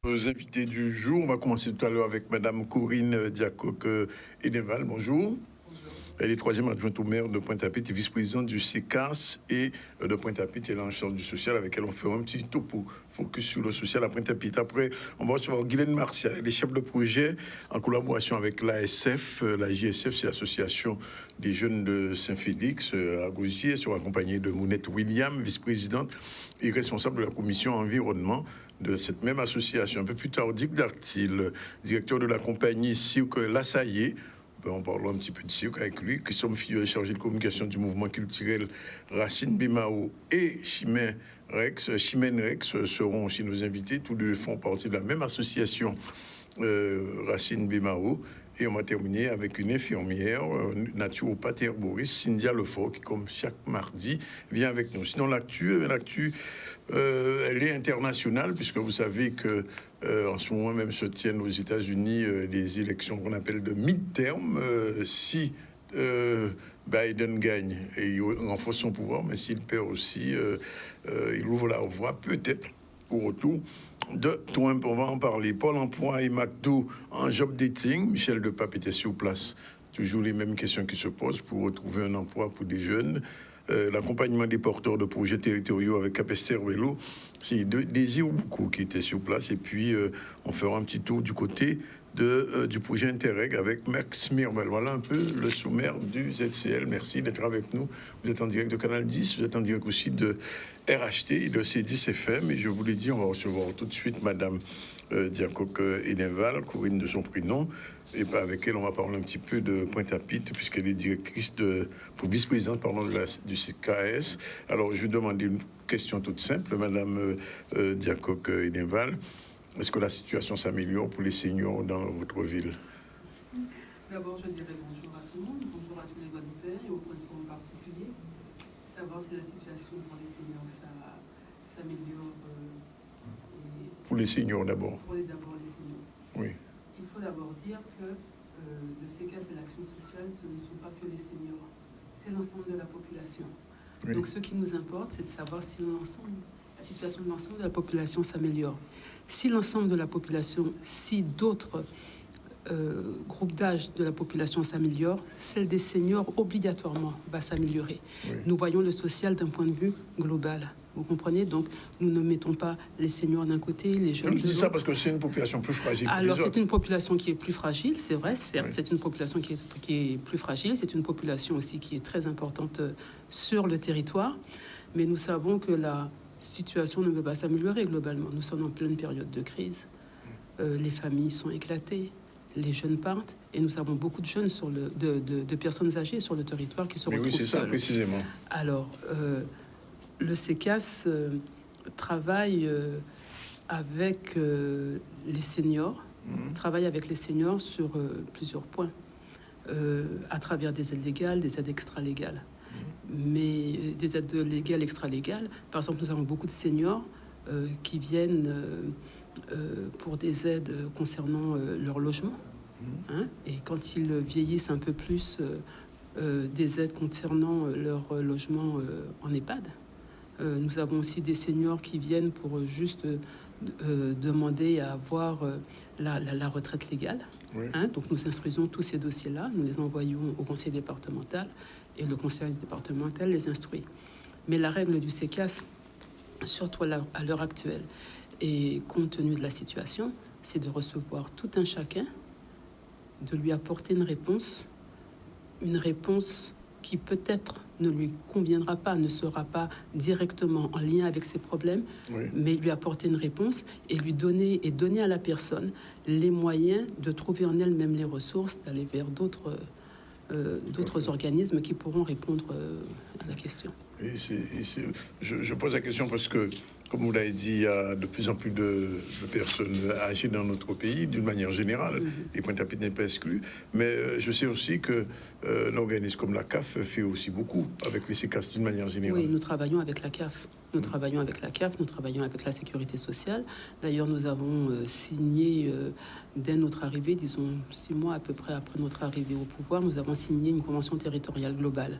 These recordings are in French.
Nos invités du jour, on va commencer tout à l'heure avec Madame Corinne Diacoque-Edenval. Bonjour. Elle est troisième adjointe au maire de Pointe-à-Pitre et vice-présidente du CECAS et de Pointe-à-Pitre. Elle est en charge du social avec elle. On fait un petit topo focus sur le social à Pointe-à-Pitre. Après, on va recevoir Guylaine Martial, les chefs de projet en collaboration avec l'ASF. La JSF, c'est l'Association des jeunes de Saint-Félix à Gosier. Ils sont accompagnés de Mounette William, vice-présidente et responsable de la commission environnement de cette même association. Un peu plus tard, Dick Dartil, directeur de la compagnie Cirque Lassaillé. On parlera un petit peu de cirque avec lui. Christophe Filleux, chargé de communication du mouvement culturel Racine Bimao et Chimène Rex seront aussi nos invités. Tous deux font partie de la même association Racine Bimao. Et on va terminer avec une infirmière, naturopathe herboriste, Cynthia Lefort, qui, comme chaque mardi, vient avec nous. Sinon, l'actu, elle est internationale, puisque vous savez que en ce moment même se tiennent aux États-Unis des élections qu'on appelle de mid-term. Si Biden gagne et il renforce son pouvoir, mais s'il perd aussi, il ouvre la voie peut-être au retour de Trump. On va en parler. Pôle emploi et McDo en job dating. Michel Depape était sur place. Toujours les mêmes questions qui se posent pour retrouver un emploi pour des jeunes. L'accompagnement des porteurs de projets territoriaux avec Capester Vélo, c'est Désir beaucoup qui était sur place. Et puis, on fera un petit tour du côté du projet Interreg avec Max Mirval. Voilà un peu le sommaire du ZCL. Merci d'être avec nous. Vous êtes en direct de Canal 10, vous êtes en direct aussi de RHT et de C10 FM. Et je vous l'ai dit, on va recevoir tout de suite Madame Diacoque-Edenval, Corinne de son prénom. Et avec elle, on va parler un petit peu de Pointe-à-Pitre, puisqu'elle est directrice vice-présidente du CKS. Alors, je vais demander une question toute simple, Madame Diacoque-Edenval. Est-ce que la situation s'améliore pour les seniors dans votre ville? D'abord, je dirais bonjour à tout le monde, bonjour à tous les bonnes pères et aux pointons en particulier. Savoir si la situation pour les seniors s'améliore. Pour les seniors d'abord. Pour d'abord les seniors. Oui. Il faut d'abord dire que le CECAS et l'action sociale, ce ne sont pas que les seniors, c'est l'ensemble de la population. Oui. Donc ce qui nous importe, c'est de savoir si la situation de l'ensemble de la population s'améliore. Si l'ensemble de la population, si d'autres groupes d'âge de la population s'améliorent, celle des seniors obligatoirement va s'améliorer. Oui. Nous voyons le social d'un point de vue global. Vous comprenez? Donc, nous ne mettons pas les seniors d'un côté, les jeunes de l'autre. Je dis ça parce que c'est une population plus fragile. Alors, c'est une population qui est plus fragile, c'est vrai, certes, oui. C'est une population qui est plus fragile, c'est une population aussi qui est très importante sur le territoire, mais nous savons que la situation ne peut pas s'améliorer globalement. Nous sommes en pleine période de crise. Les familles sont éclatées, les jeunes partent, et nous avons beaucoup de jeunes de personnes âgées sur le territoire qui se retrouvent seules. Oui, c'est ça, précisément. Alors, le CECAS travaille avec les seniors, sur plusieurs points, à travers des aides légales, des aides extra-légales. Mais des aides légales, extra-légales, par exemple, nous avons beaucoup de seniors qui viennent pour des aides concernant leur logement. Et quand ils vieillissent un peu plus, des aides concernant leur logement en EHPAD. Nous avons aussi des seniors qui viennent pour juste demander à avoir la retraite légale. Oui. Donc nous instruisons tous ces dossiers-là, nous les envoyons au conseil départemental et le conseil départemental les instruit. Mais la règle du CECAS, surtout à l'heure actuelle, et compte tenu de la situation, c'est de recevoir tout un chacun, de lui apporter une réponse qui peut-être ne lui conviendra pas, ne sera pas directement en lien avec ses problèmes, oui. Mais lui apporter une réponse et donner à la personne les moyens de trouver en elle-même les ressources, d'aller vers d'autres organismes qui pourront répondre à la question. Je pose la question parce que, comme vous l'avez dit, il y a de plus en plus de personnes âgées dans notre pays, d'une manière générale, et Pointe-à-Pitre n'est pas exclu. Mais je sais aussi que l'organisme comme la CAF fait aussi beaucoup avec les CECAS d'une manière générale. Oui, nous travaillons avec la CAF. Nous travaillons avec la CAF, nous travaillons avec la Sécurité sociale. D'ailleurs, nous avons signé, dès notre arrivée, disons 6 mois à peu près après notre arrivée au pouvoir, nous avons signé une convention territoriale globale,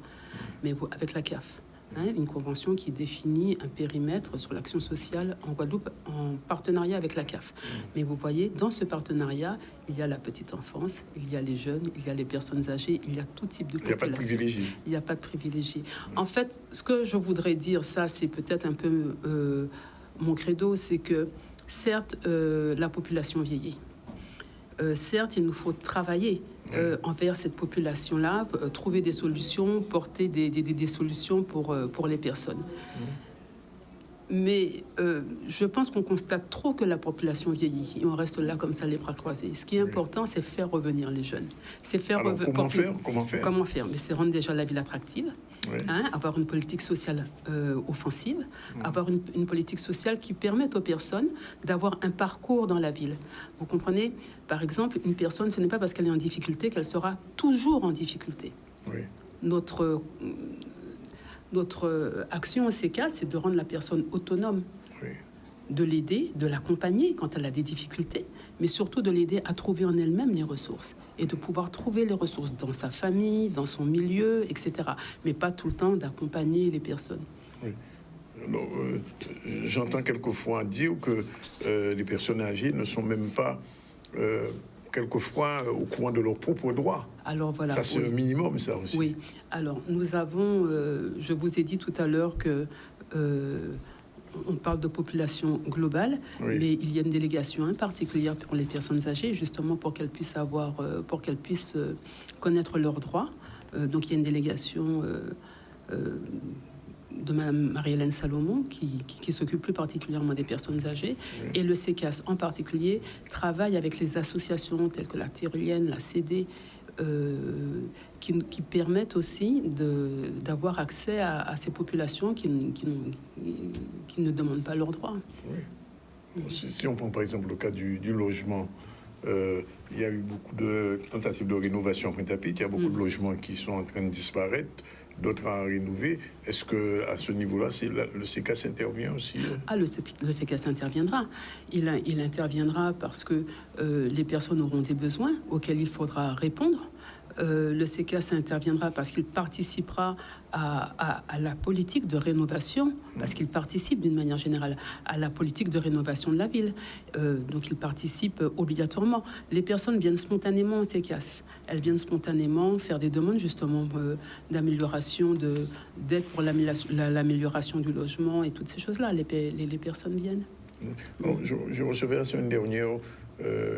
mais avec la CAF. une convention qui définit un périmètre sur l'action sociale en Guadeloupe en partenariat avec la CAF. Mais vous voyez, dans ce partenariat, il y a la petite enfance, il y a les jeunes, il y a les personnes âgées, il y a tout type de population. Il n'y a pas de privilégiés. Il n'y a pas de privilégiés. En fait, ce que je voudrais dire, ça c'est peut-être un peu mon credo, c'est que certes, la population vieillit. Certes, il nous faut travailler envers cette population-là, trouver des solutions, porter des solutions pour les personnes. Mais je pense qu'on constate trop que la population vieillit et on reste là comme ça les bras croisés. Ce qui est important, c'est faire revenir les jeunes. C'est faire comment faire? Mais c'est rendre déjà la ville attractive, avoir une politique sociale offensive, avoir une politique sociale qui permette aux personnes d'avoir un parcours dans la ville. Vous comprenez? Par exemple, une personne, ce n'est pas parce qu'elle est en difficulté qu'elle sera toujours en difficulté. Notre action en ces cas, c'est de rendre la personne autonome, de l'aider, de l'accompagner quand elle a des difficultés, mais surtout de l'aider à trouver en elle-même les ressources et de pouvoir trouver les ressources dans sa famille, dans son milieu, etc. Mais pas tout le temps d'accompagner les personnes. Alors, j'entends quelquefois dire que les personnes âgées ne sont même pas quelquefois au courant de leurs propres droits. Alors voilà. Ça, c'est un minimum, ça aussi. Oui. Alors, nous avons, je vous ai dit tout à l'heure que on parle de population globale, mais il y a une délégation particulière pour les personnes âgées, justement pour qu'elles puissent connaître leurs droits. Donc, il y a une délégation de Mme Marie-Hélène Salomon, qui s'occupe plus particulièrement des personnes âgées. Et le CECAS en particulier travaille avec les associations telles que la Tyrolienne, la CD, qui permettent aussi d'avoir accès à ces populations qui ne demandent pas leurs droits. Si on prend par exemple le cas du logement, il y a eu beaucoup de tentatives de rénovation à Pointe-à-Pitre, il y a beaucoup de logements qui sont en train de disparaître, d'autres à rénover. Est-ce qu'à ce niveau-là, le CECAS intervient aussi? Le CECAS interviendra. Il interviendra parce que les personnes auront des besoins auxquels il faudra répondre. Le CECAS interviendra parce qu'il participera à la politique de rénovation, parce qu'il participe d'une manière générale à la politique de rénovation de la ville. Donc il participe obligatoirement. Les personnes viennent spontanément au CECAS. Elles viennent spontanément faire des demandes justement d'amélioration, d'aide pour l'amélioration du logement et toutes ces choses-là. Les personnes viennent. Bon, je recevais la semaine dernière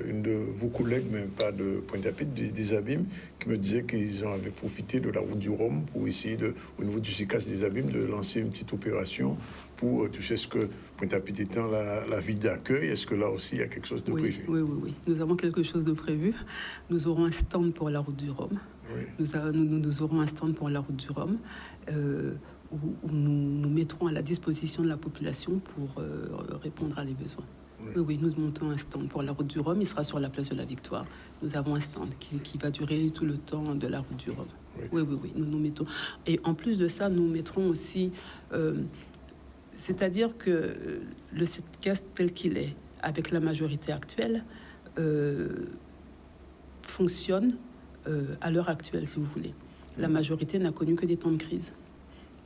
une de vos collègues, mais pas de Pointe-à-Pitre, des Abîmes, qui me disait qu'ils avaient profité de la route du Rhum pour essayer, au niveau du CECAS des Abîmes, de lancer une petite opération pour toucher ce que Pointe-à-Pitre étant la ville d'accueil. Est-ce que là aussi, il y a quelque chose de prévu? Oui. Nous avons quelque chose de prévu. Nous aurons un stand pour la route du Rhum. Nous aurons un stand pour la route du Rhum. Où nous mettrons à la disposition de la population pour répondre à les besoins. Oui, nous montons un stand pour la route du Rhum. Il sera sur la place de la Victoire. Nous avons un stand qui va durer tout le temps de la route du Rhum. Oui. Nous mettons. Et en plus de ça, nous mettrons aussi... c'est-à-dire que le CECAS tel qu'il est, avec la majorité actuelle, fonctionne à l'heure actuelle, si vous voulez. La majorité n'a connu que des temps de crise.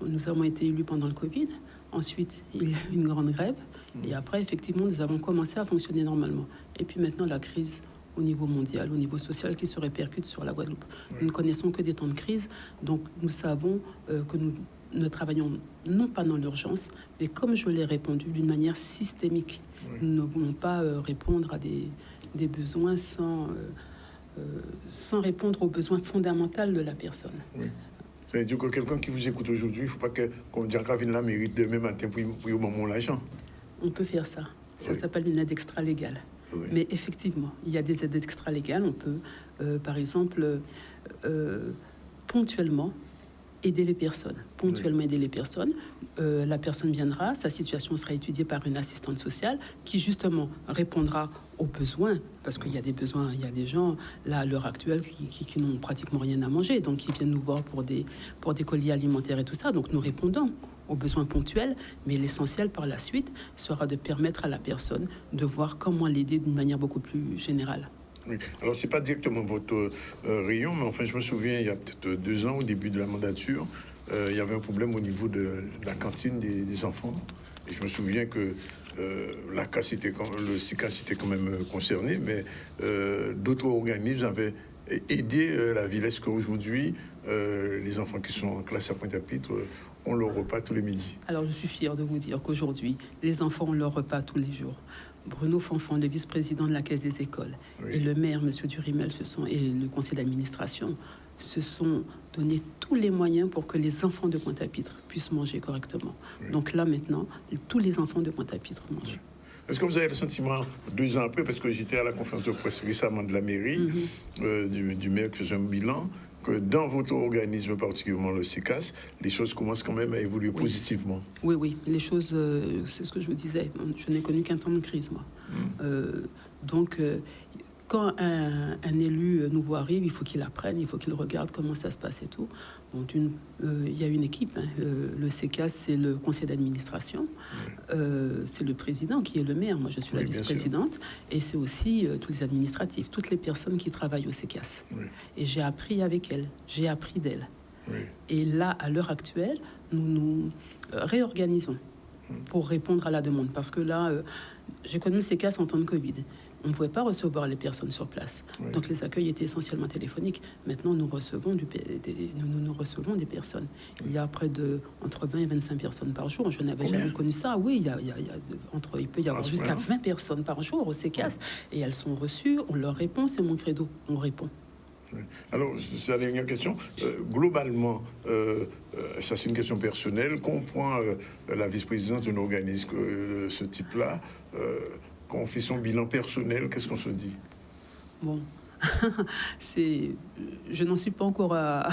Nous avons été élus pendant le Covid. Ensuite, il y a eu une grande grève. Et après, effectivement, nous avons commencé à fonctionner normalement. Et puis maintenant, la crise au niveau mondial, au niveau social, qui se répercute sur la Guadeloupe. Nous ne connaissons que des temps de crise. Donc, nous savons que nous ne travaillons non pas dans l'urgence, mais comme je l'ai répondu, d'une manière systémique. Nous ne voulons pas répondre à des besoins sans répondre aux besoins fondamentaux de la personne. Ça veut dire que quelqu'un qui vous écoute aujourd'hui, il ne faut pas qu'on dise qu'elle vienne là mérite demain matin pour au moment l'argent. On peut faire ça. Ça s'appelle une aide extra-légale. Mais effectivement, il y a des aides extra-légales. On peut, par exemple, ponctuellement aider les personnes. La personne viendra, sa situation sera étudiée par une assistante sociale qui, justement, répondra aux besoins. Parce qu'il y a des besoins, il y a des gens, là, à l'heure actuelle, qui n'ont pratiquement rien à manger. Donc, qui viennent nous voir pour des colis alimentaires et tout ça. Donc, nous répondons aux besoins ponctuels, mais l'essentiel par la suite sera de permettre à la personne de voir comment l'aider d'une manière beaucoup plus générale. Oui. Alors, c'est pas directement votre rayon, mais enfin, je me souviens, il y a peut-être 2 ans, au début de la mandature, il y avait un problème au niveau de la cantine des enfants. Et je me souviens que le SICAS était quand même concerné, mais d'autres organismes avaient aidé la ville. Est-ce qu'aujourd'hui, les enfants qui sont en classe à Pointe-à-Pitre ont leur repas tous les midis? Alors, je suis fière de vous dire qu'aujourd'hui, les enfants ont leur repas tous les jours. Bruno Fanfan, le vice-président de la Caisse des écoles, et le maire, M. Durimel, et le conseil d'administration se sont donné tous les moyens pour que les enfants de Pointe-à-Pitre puissent manger correctement. Donc là, maintenant, tous les enfants de Pointe-à-Pitre mangent. Est-ce que vous avez le sentiment, 2 ans après, parce que j'étais à la conférence de presse récemment de la mairie, du maire qui faisait un bilan, que dans votre organisme, particulièrement le SICAS, les choses commencent quand même à évoluer positivement? Oui, les choses, c'est ce que je vous disais, je n'ai connu qu'un temps de crise, moi. Donc, quand un élu nouveau arrive, il faut qu'il apprenne, il faut qu'il regarde comment ça se passe et tout. Bon, il y a une équipe, le SICAS, c'est le conseil d'administration, c'est le président qui est le maire, moi je suis la vice-présidente, et c'est aussi tous les administratifs, toutes les personnes qui travaillent au SICAS. Et j'ai appris avec elles, j'ai appris d'elles. Et là, à l'heure actuelle, nous nous réorganisons pour répondre à la demande, parce que là, j'ai connu le SICAS en temps de Covid. On ne pouvait pas recevoir les personnes sur place. Donc les accueils étaient essentiellement téléphoniques. Maintenant, nous recevons des personnes. Il y a entre 20 et 25 personnes par jour. Je n'avais jamais connu ça. Oui, il peut y avoir jusqu'à 20 personnes par jour au SICAS. Et elles sont reçues, on leur répond, c'est mon credo, on répond. Alors, c'est la dernière question. Globalement, ça c'est une question personnelle. Qu'on prend la vice-présidence d'un organisme de ce type-là, quand on fait son bilan personnel, qu'est-ce qu'on se dit? Bon, je n'en suis pas encore à...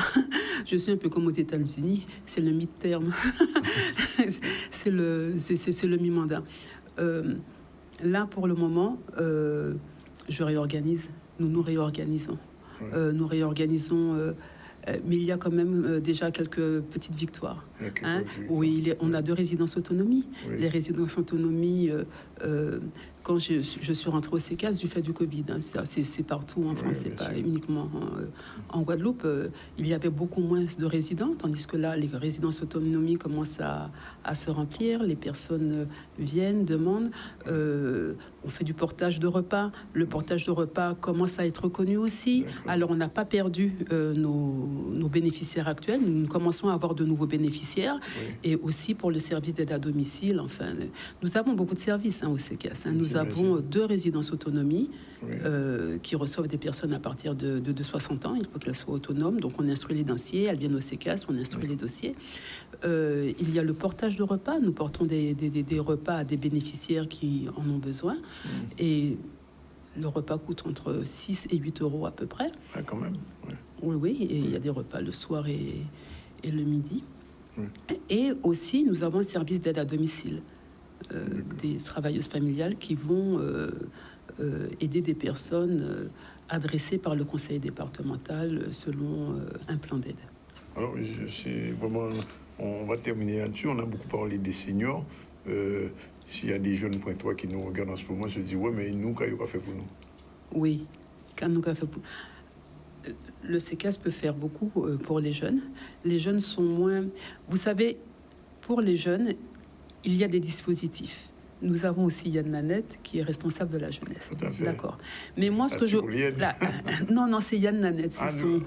Je suis un peu comme aux États-Unis, c'est le mi-terme, c'est le mi-mandat. Là, pour le moment, je réorganise, nous nous réorganisons. Nous réorganisons, mais il y a quand même déjà quelques petites victoires. Oui, on a 2 résidences autonomie. Les résidences autonomie, quand je suis rentrée au SICAS du fait du Covid, c'est partout en France, c'est pas uniquement en Guadeloupe. Il y avait beaucoup moins de résidents, tandis que là, les résidences autonomie commencent à se remplir. Les personnes viennent, demandent. On fait du portage de repas. Le portage de repas commence à être reconnu aussi. Alors, on n'a pas perdu nos bénéficiaires actuels. Nous commençons à avoir de nouveaux bénéficiaires. Et aussi pour le service d'aide à domicile. Enfin, nous avons beaucoup de services au SICAS. Nous avons 2 résidences autonomie qui reçoivent des personnes à partir de 60 ans. Il faut qu'elles soient autonomes. Donc, on instruit les dossiers. Elles viennent au SICAS, on instruit les dossiers. Il y a le portage de repas. Nous portons des repas à des bénéficiaires qui en ont besoin. Et le repas coûte entre 6 et 8 euros à peu près. Ah, quand même. Oui, et il y a des repas le soir et le midi. Et aussi, nous avons un service d'aide à domicile. Des travailleuses familiales qui vont aider des personnes adressées par le conseil départemental selon un plan d'aide. Alors, c'est vraiment... On va terminer là-dessus. On a beaucoup parlé des seniors. S'il y a des jeunes pointois qui nous regardent en ce moment, se disent « Ouais, mais nous, qu'est-ce qu'on fait pour nous ?» Oui, qu'est-ce qu'on fait pour nous? Le SICAS peut faire beaucoup pour les jeunes. Les jeunes sont moins... Vous savez, pour les jeunes, il y a des dispositifs. Nous avons aussi Yann Nanette qui est responsable de la jeunesse. D'accord. Mais moi, ce que je... Là, non, c'est Yann Nanette.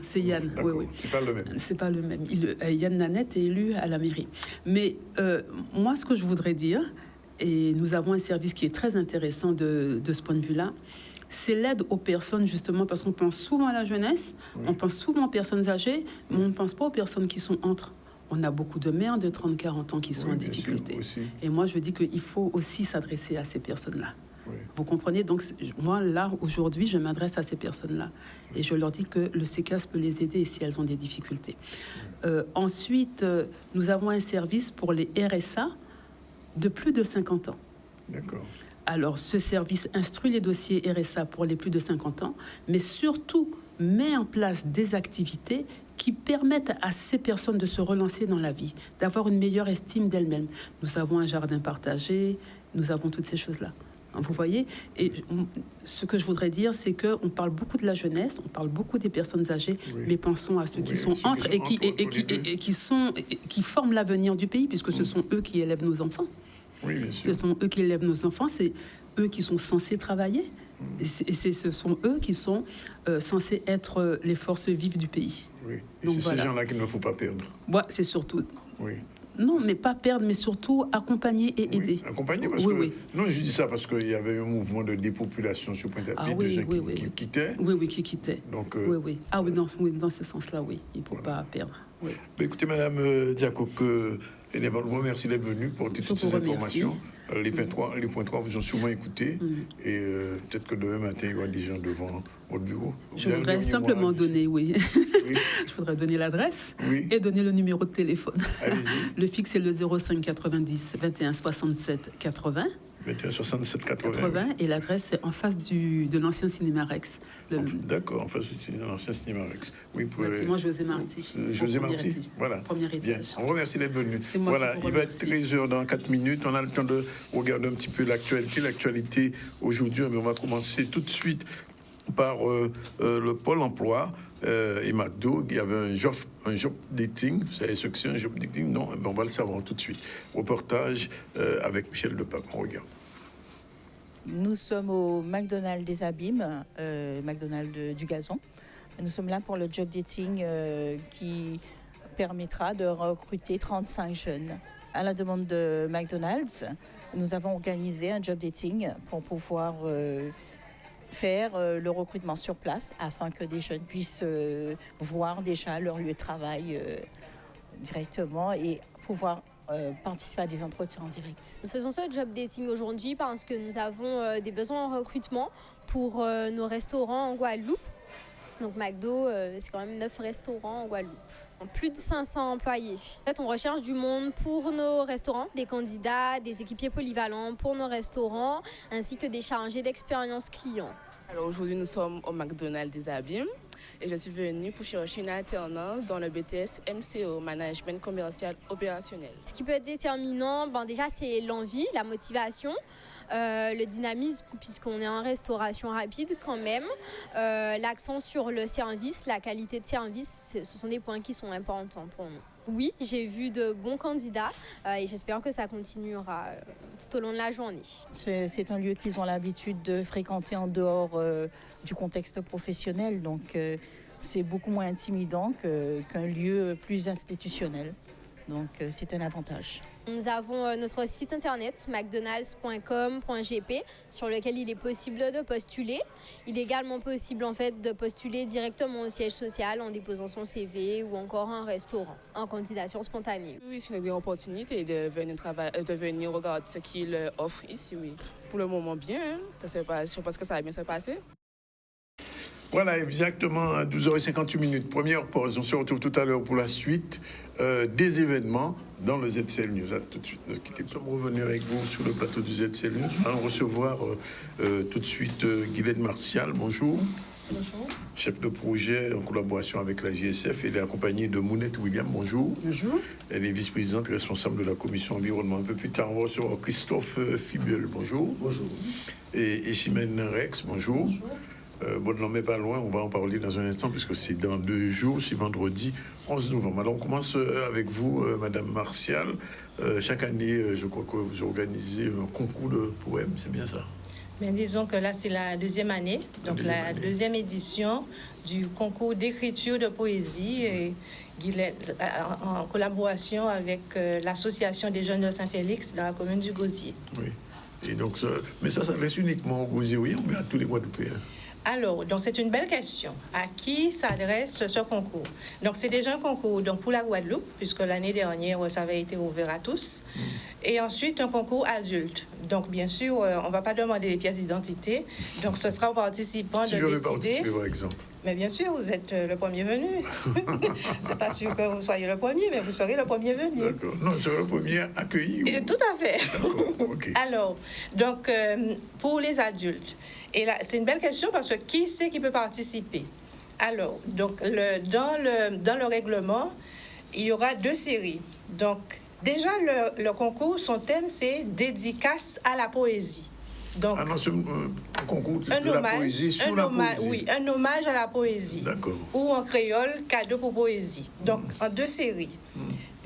C'est Yann. Oui. C'est pas le même. C'est pas le même. Yann Nanette est élu à la mairie. Mais moi, ce que je voudrais dire, et nous avons un service qui est très intéressant de ce point de vue-là, c'est l'aide aux personnes, justement, parce qu'on pense souvent à la jeunesse, on pense souvent aux personnes âgées, mais on ne pense pas aux personnes qui sont entre. On a beaucoup de mères de 30-40 ans qui sont en difficulté. Et moi, je dis qu'il faut aussi s'adresser à ces personnes-là. Vous comprenez? Donc, moi, là, aujourd'hui, je m'adresse à ces personnes-là. Et je leur dis que le SICAS peut les aider si elles ont des difficultés. Ensuite, nous avons un service pour les RSA de plus de 50 ans. D'accord. Alors, ce service instruit les dossiers RSA pour les plus de 50 ans, mais surtout met en place des activités qui permettent à ces personnes de se relancer dans la vie, d'avoir une meilleure estime d'elles-mêmes. Nous avons un jardin partagé, nous avons toutes ces choses-là. Vous voyez? Et ce que je voudrais dire, c'est qu'on parle beaucoup de la jeunesse, on parle beaucoup des personnes âgées, mais pensons à ceux qui sont entre et qui forment l'avenir du pays, puisque ce sont eux qui élèvent nos enfants. Oui, bien sûr. Ce sont eux qui élèvent nos enfants, c'est eux qui sont censés travailler. Et ce sont eux qui sont censés être les forces vives du pays. Oui, et donc, c'est ces gens-là qu'il ne faut pas perdre. C'est surtout... Oui. Non, mais pas perdre, mais surtout accompagner et aider. Accompagner, parce que... Non, je dis ça parce qu'il y avait un mouvement de dépopulation sur Pointe-à-Pitre, de gens qui quittaient. Oui, qui quittaient. Donc, oui. Ah oui, dans ce sens-là, oui. Il ne faut pas perdre. Oui. Écoutez, Madame Diacoque, merci d'être venue pour toutes ces informations. Les points 3 vous ont sûrement écouté. Et peut-être que demain matin, il y aura des gens devant votre bureau. Je voudrais simplement donner, je voudrais donner l'adresse et donner le numéro de téléphone. Le fixe est le 05 90 21 67 80. 21 67 80. Et l'adresse est en face de l'ancien Cinéma Rex. D'accord, en face de l'ancien Cinéma Rex. Oui, pour bâtiment José Marty. José Marty, voilà. Premier étage. Bien, on remercie d'être venu. Voilà, il va être 13h dans 4 minutes. On a le temps de regarder un petit peu l'actualité aujourd'hui, mais on va commencer tout de suite par le Pôle emploi et McDo. Il y avait un job dating. Vous savez ce que c'est un job dating? Non, mais on va le savoir tout de suite. Reportage avec Michel Depape. On regarde. Nous sommes au McDonald's des Abîmes, McDonald's du Gazon. Nous sommes là pour le job dating qui permettra de recruter 35 jeunes. À la demande de McDonald's, nous avons organisé un job dating pour pouvoir faire le recrutement sur place afin que des jeunes puissent voir déjà leur lieu de travail directement et pouvoir participer à des entretiens en direct. Nous faisons ce job dating aujourd'hui parce que nous avons des besoins en recrutement pour nos restaurants en Guadeloupe. Donc McDo, c'est quand même 9 restaurants en Guadeloupe. Plus de 500 employés. En fait, on recherche du monde pour nos restaurants, des candidats, des équipiers polyvalents pour nos restaurants, ainsi que des chargés d'expérience client. Alors aujourd'hui, nous sommes au McDonald's des Abîmes et je suis venue pour chercher une alternance dans le BTS MCO, Management Commercial Opérationnel. Ce qui peut être déterminant, déjà, c'est l'envie, la motivation. Le dynamisme, puisqu'on est en restauration rapide quand même, l'accent sur le service, la qualité de service, ce sont des points qui sont importants pour nous. Oui, j'ai vu de bons candidats et j'espère que ça continuera tout au long de la journée. C'est un lieu qu'ils ont l'habitude de fréquenter en dehors du contexte professionnel, donc c'est beaucoup moins intimidant qu'un lieu plus institutionnel. Donc c'est un avantage. Nous avons notre site internet mcdonalds.com.gp sur lequel il est possible de postuler. Il est également possible en fait de postuler directement au siège social en déposant son CV ou encore un restaurant en candidature spontanée. Oui, c'est une grande opportunité de venir regarder ce qu'il offre ici. Oui. Pour le moment, bien. Je pense que ça va bien se passer. Voilà, exactement à 12h58. Première pause. On se retrouve tout à l'heure pour la suite des événements dans le ZCL News. À tout de suite. Nous sommes revenus avec vous sur le plateau du ZCL News. Nous allons recevoir tout de suite Guylaine Martial. Bonjour. Bonjour. Chef de projet en collaboration avec la JSF. Elle est accompagnée de Mounette William. Bonjour. Bonjour. Elle est vice-présidente responsable de la commission environnement. Un peu plus tard, on va recevoir Christophe Fibuel. Bonjour. Bonjour. Et Chimène Rex. Bonjour. Bonjour. Bon, non, mais pas loin, on va en parler dans un instant, puisque c'est dans 2 jours, c'est vendredi 11 novembre. Alors, on commence avec vous, Madame Martial. Chaque année, je crois que vous organisez un concours de poèmes, c'est bien ça? Bien, disons que là, c'est la 2e année, donc la 2e édition du concours d'écriture de poésie, en collaboration avec l'association des jeunes de Saint-Félix dans la commune du Gosier. Oui, et donc, mais ça s'adresse uniquement au Gosier, oui, ou bien à tous les Guadeloupéens? Alors, donc c'est une belle question. À qui s'adresse ce concours? Donc, c'est déjà un concours pour la Guadeloupe, puisque l'année dernière, ça avait été ouvert à tous. Et ensuite, un concours adulte. Donc, bien sûr, on ne va pas demander les pièces d'identité. Donc, ce sera aux participants de décider. Si je veux participer, par exemple. Mais bien sûr, vous êtes le premier venu. C'est pas sûr que vous soyez le premier, mais vous serez le premier venu. D'accord. Non, je serai le premier accueilli. Tout à fait. D'accord, OK. Alors, donc, pour les adultes, et là, c'est une belle question parce que qui c'est qui peut participer? Alors, donc, dans le règlement, il y aura 2 séries. Donc, déjà, le concours, son thème, c'est « Dédicace à la poésie ». Donc, Ah non, c'est un concours de la poésie sur la poésie. Oui, un hommage à la poésie. D'accord. Ou en créole, cadeau pour poésie. Donc, en 2 séries.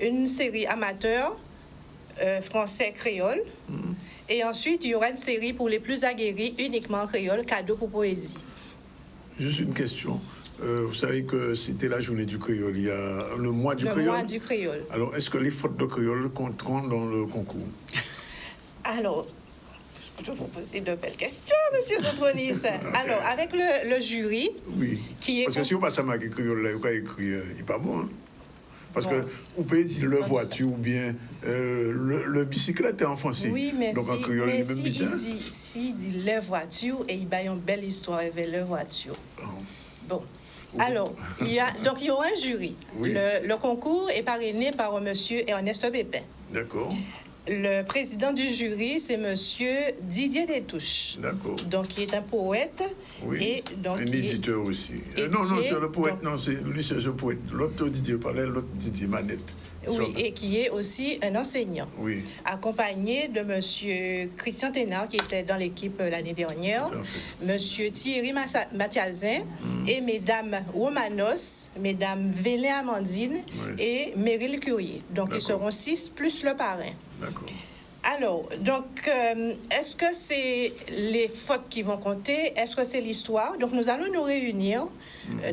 Une série amateur, français créole. Et ensuite, il y aura une série pour les plus aguerris, uniquement en créole, cadeau pour poésie. Juste une question. Vous savez que c'était la journée du créole, il y a le mois du créole. Le mois du créole. Alors, est-ce que les fautes de créole compteront dans le concours? Alors, je vous poser de belles questions, monsieur Zantronis. Alors, avec le jury, Oui. qui est... Parce que si on passe à ma créole, là, il n'y a écrit, il n'est pas bon. Hein? Parce Bon. que vous pouvez dire le voiture ou bien le bicyclette est en français. Oui, mais donc en créole, mais il même s'il dit les voitures, et il y a une belle histoire avec les voitures. Bon. Alors, il y aura un jury. Oui. Le concours est parrainé par monsieur Ernest Pépin. D'accord. Le président du jury, c'est monsieur Didier Détouche. D'accord. Donc, qui est un poète. Oui. Et donc, un éditeur aussi. et Non, qui est- c'est le poète. donc- Non, c'est lui, c'est le poète. L'autre Didier parlait, l'autre Didier Manette. Oui, et qui est aussi un enseignant. Oui. Accompagné de monsieur Christian Thénard, qui était dans l'équipe l'année dernière, Tout à fait. monsieur Thierry Mathiazin et mesdames Romanos, mesdames Vélin Amandine Oui. et Meryl Curier. Donc, ils D'accord. seront 6 plus le parrain. D'accord. Alors, donc, est-ce que c'est les fautes qui vont compter? Est-ce que c'est l'histoire? Donc, nous allons nous réunir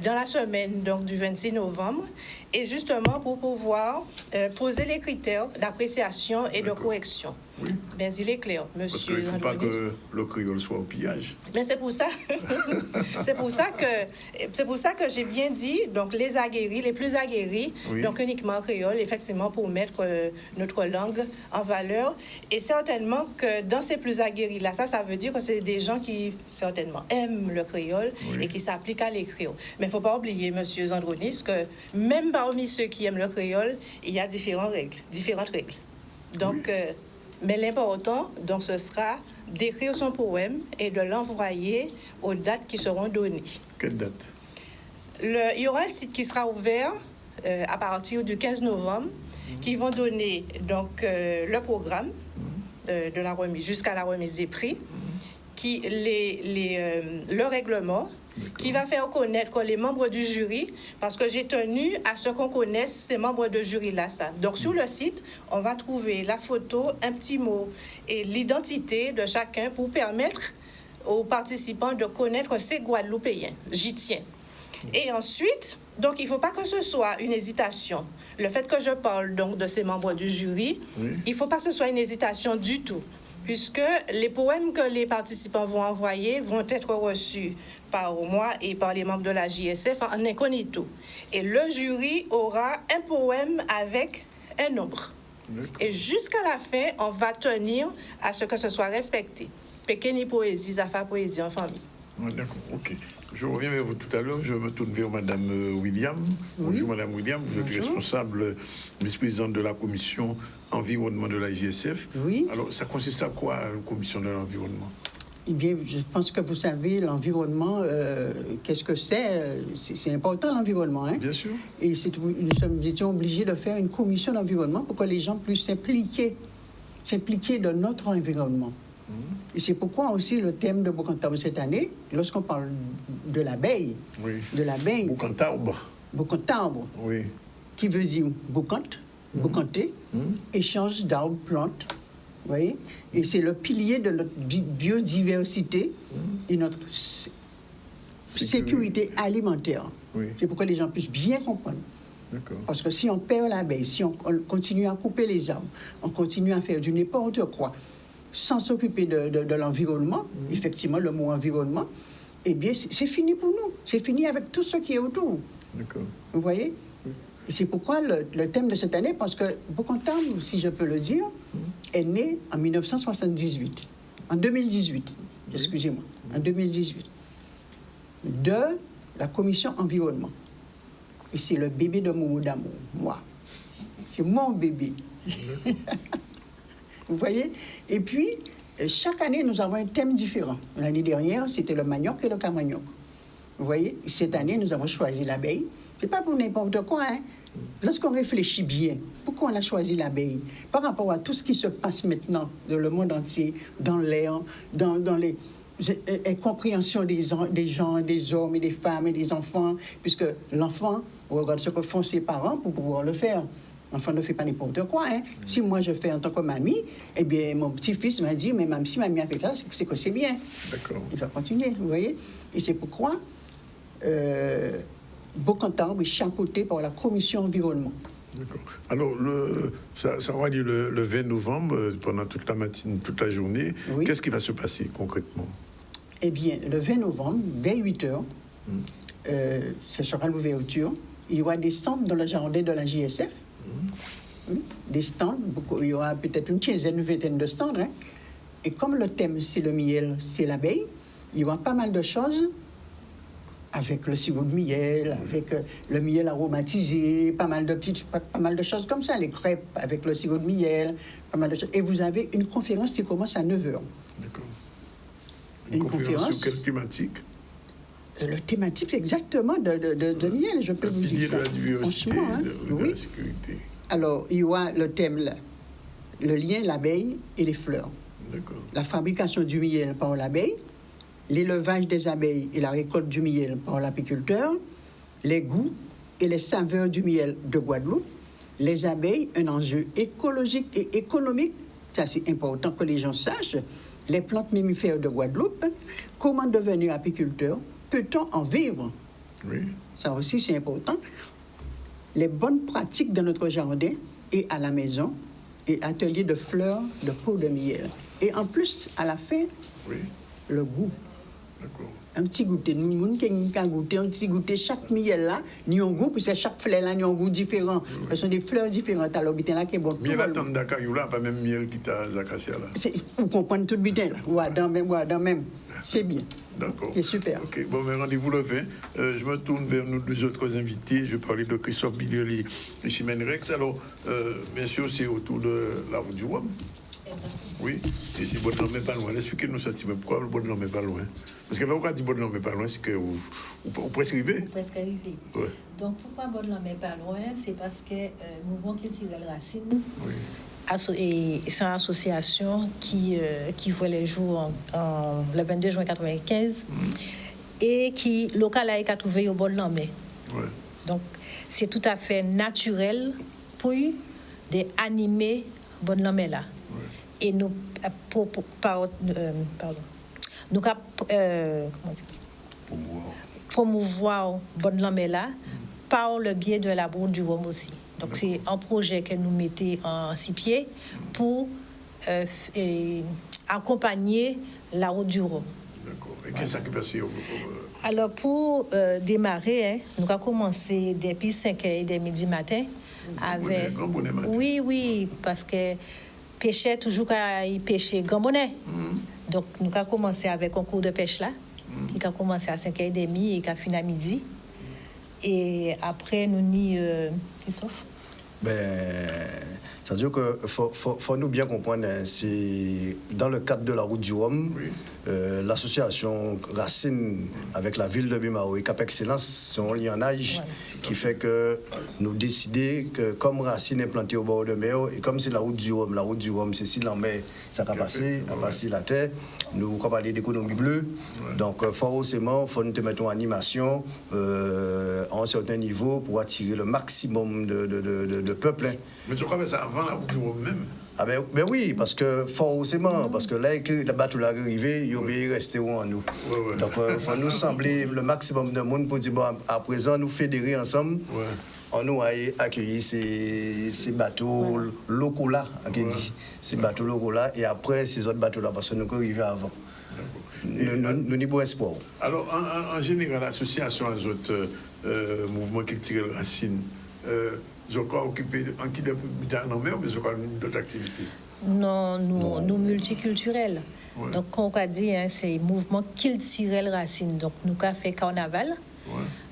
dans la semaine donc, du 26 novembre, et justement pour pouvoir poser les critères d'appréciation et de D'accord. correction. Oui. Mais il est clair, Parce monsieur qu'il ne faut pas Andronis. que le créole soit au pillage. Mais c'est pour ça, c'est pour ça que j'ai bien dit, donc les aguerris, les plus aguerris, Oui. donc uniquement en créole, effectivement pour mettre notre langue en valeur. Et certainement que dans ces plus aguerris là, ça veut dire que c'est des gens qui certainement aiment le créole Oui. et qui s'appliquent à l'écrire. Mais il ne faut pas oublier, monsieur Zandronis, que même parmi ceux qui aiment le créole, il y a différentes règles. Donc, mais l'important, donc, ce sera d'écrire son poème et de l'envoyer aux dates qui seront données. Quelle date? Il y aura un site qui sera ouvert à partir du 15 novembre, qui vont donner donc le programme de la remise jusqu'à la remise des prix, le règlement, qui va faire connaître les membres du jury, parce que j'ai tenu à ce qu'on connaisse ces membres de jury-là. Donc, sur le site, on va trouver la photo, un petit mot et l'identité de chacun pour permettre aux participants de connaître ces Guadeloupéens. J'y tiens. Et ensuite, donc, il ne faut pas que ce soit une hésitation. Le fait que je parle donc de ces membres du jury, Oui. il ne faut pas que ce soit une hésitation du tout, puisque les poèmes que les participants vont envoyer vont être reçus par moi et par les membres de la JSF en incognito. Et le jury aura un poème avec un nombre. D'accord. Et jusqu'à la fin, on va tenir à ce que ce soit respecté. Pékeni poésie, Zafa poésie en famille. Ah, d'accord, ok. Je reviens vers vous tout à l'heure. Je me tourne vers Madame William. Bonjour, Madame William. Vous êtes responsable, vice-présidente de la commission environnement de la JSF. Oui. Alors, ça consiste à quoi, une commission de l'environnement? Eh bien, je pense que vous savez, l'environnement, qu'est-ce que c'est? C'est important, l'environnement. Hein? Bien sûr. Et nous étions obligés de faire une commission d'environnement pour que les gens puissent s'impliquer dans notre environnement. Et c'est pourquoi aussi le thème de Bocantable cette année, lorsqu'on parle de l'abeille, Oui. Bocantable. Bocantable, Oui. qui veut dire bocante, bocanter, échange d'arbres, plantes, vous voyez? Et c'est le pilier de notre biodiversité et notre sécurité alimentaire. Oui. C'est pourquoi les gens puissent bien comprendre. D'accord. Parce que si on perd l'abeille, si on continue à couper les arbres, on continue à faire du n'importe quoi, sans s'occuper de l'environnement, effectivement, le mot environnement, eh bien, c'est fini pour nous. C'est fini avec tout ce qui est autour. D'accord. Vous voyez? Et c'est pourquoi le thème de cette année, parce que Bocantable, si je peux le dire, est né en 1978. En 2018, excusez-moi, en 2018, de la commission environnement. Et c'est le bébé de Momo d'amour, moi. C'est mon bébé. Vous voyez? Et puis, chaque année, nous avons un thème différent. L'année dernière, c'était le manioc et le camanioc. Vous voyez? Cette année, nous avons choisi l'abeille. C'est pas pour n'importe quoi, hein? lorsqu'on réfléchit bien, pourquoi on a choisi l'abeille? Par rapport à tout ce qui se passe maintenant dans le monde entier, dans l'air, dans les compréhensions des gens, des hommes et des femmes et des enfants, puisque l'enfant regarde ce que font ses parents pour pouvoir le faire. L'enfant ne fait pas n'importe quoi. Hein. Si moi je fais en tant que mamie, eh bien mon petit-fils m'a dit, mais même si mamie a fait ça, c'est que c'est bien. D'accord. Il va continuer, vous voyez. Et c'est pourquoi Beaucantarbe est chapeauté par la commission environnement. D'accord. Alors, ça aura lieu le 20 novembre, pendant toute la matinée, toute la journée. Oui. Qu'est-ce qui va se passer concrètement? Eh bien, le 20 novembre, dès 8 heures, ce sera l'ouverture. Il y aura des stands dans le jardin de la JSF. Oui, des stands, il y aura peut-être une quinzaine, une vingtaine de stands. Hein. Et comme le thème, c'est le miel, c'est l'abeille, il y aura pas mal de choses avec le sirop de miel, avec le miel aromatisé, pas mal de choses comme ça, les crêpes avec le sirop de miel, pas mal de choses. Et vous avez une conférence qui commence à 9h. D'accord. Une conférence sur quelle thématique? Le thématique exactement de miel, je peux vous dire ça. De la diversité, Franchement, hein, de oui. la sécurité. Alors, il y aura le thème là, le lien l'abeille et les fleurs. D'accord. La fabrication du miel par l'abeille, l'élevage des abeilles et la récolte du miel par l'apiculteur, les goûts et les saveurs du miel de Guadeloupe, les abeilles, un enjeu écologique et économique, ça c'est important que les gens sachent, les plantes mammifères de Guadeloupe, comment devenir apiculteur, peut-on en vivre? Oui. Ça aussi c'est important. Les bonnes pratiques dans notre jardin et à la maison, et atelier de fleurs, de peau de miel. Et en plus, à la fin, Oui. le goût. D'accord. Un petit goûter. Nous avons goûté, un petit goûter. Chaque miel là, nous avons un goût, parce que chaque fleur là, nous avons un goût différent. Ce sont des fleurs différentes. Alors, bien là, qui est bon. Miel à tendre d'acayou là, pas même miel qui t'a acacia là. Vous comprenez tout bien là. Ouais, dans même. C'est bien. D'accord. C'est super. Ok, bon, mais rendez-vous le 20. Je me tourne vers nos deux autres invités. Je parlais de Christophe Bilioli et Chimène Rex. Alors, bien sûr, c'est autour de la route du Rhum. Oui, et si Baudelaire n'est pas loin, expliquez-nous ça, pourquoi le Baudelaire n'est pas loin? Parce que pourquoi dit Baudelaire n'est pas loin, c'est que vous prescrivez? Presque arrivé. Ouais. Donc pourquoi Baudelaire n'est pas loin? C'est parce que Mouvement culturel Racine, Oui. c'est une association qui voit les jours le 22 juin 1995 et qui, local a été trouvé au Baudelaire. Ouais. Donc c'est tout à fait naturel pour d'animer Baudelaire là. Et nous, nous promouvoir Baudelaire là par le biais de la Route du Rhum aussi. Donc c'est un projet que nous mettons en 6 pieds pour accompagner la Route du Rhum. D'accord. Et qu'est-ce qui passe Alors pour démarrer, nous avons commencé depuis 5h30 du matin avec. Oui, parce que pêcher toujours qu'à y pêcher grand bonnet. Donc nous avons commencé avec un cours de pêche là, qui a commencé à 5h30 et qui a fini à midi. Et après nous ni Christophe. Ça veut dire que faut nous bien comprendre, c'est dans le cadre de la Route du Rhum, l'association Racine avec la ville de Bimao et Cap Excellence sont liés en âge, qui fait que nous décidons que comme Racine est plantée au bord de mer, et comme c'est la Route du Rhum, c'est si l'en mer, ça va passer, la terre, nous avons parlé d'économie bleue, donc forcément, il faut nous mettre en animation à un certain niveau pour attirer le maximum de peuple. Mais tu crois que ça avant la Route du Rhum même? Ah ben oui, parce que forcément, parce que là que le bateau est arrivé, il obéit rester en nous. Donc il faut nous sembler le maximum de monde pour dire bon, à présent nous fédérer ensemble. On nous a accueilli ces bateaux locaux là, ces bateaux locaux là, et après ces autres bateaux là, parce que nous arrivons avant. Nous n'avons pas espoir. Alors en général, l'association à autres mouvements culturels Racine. Je crois occupé en qui dans mer, mais je crois d'autres activités. Non, nous multiculturels. Ouais. Donc, comme on a dit, c'est mouvement culturel Racine. Donc, nous avons fait carnaval,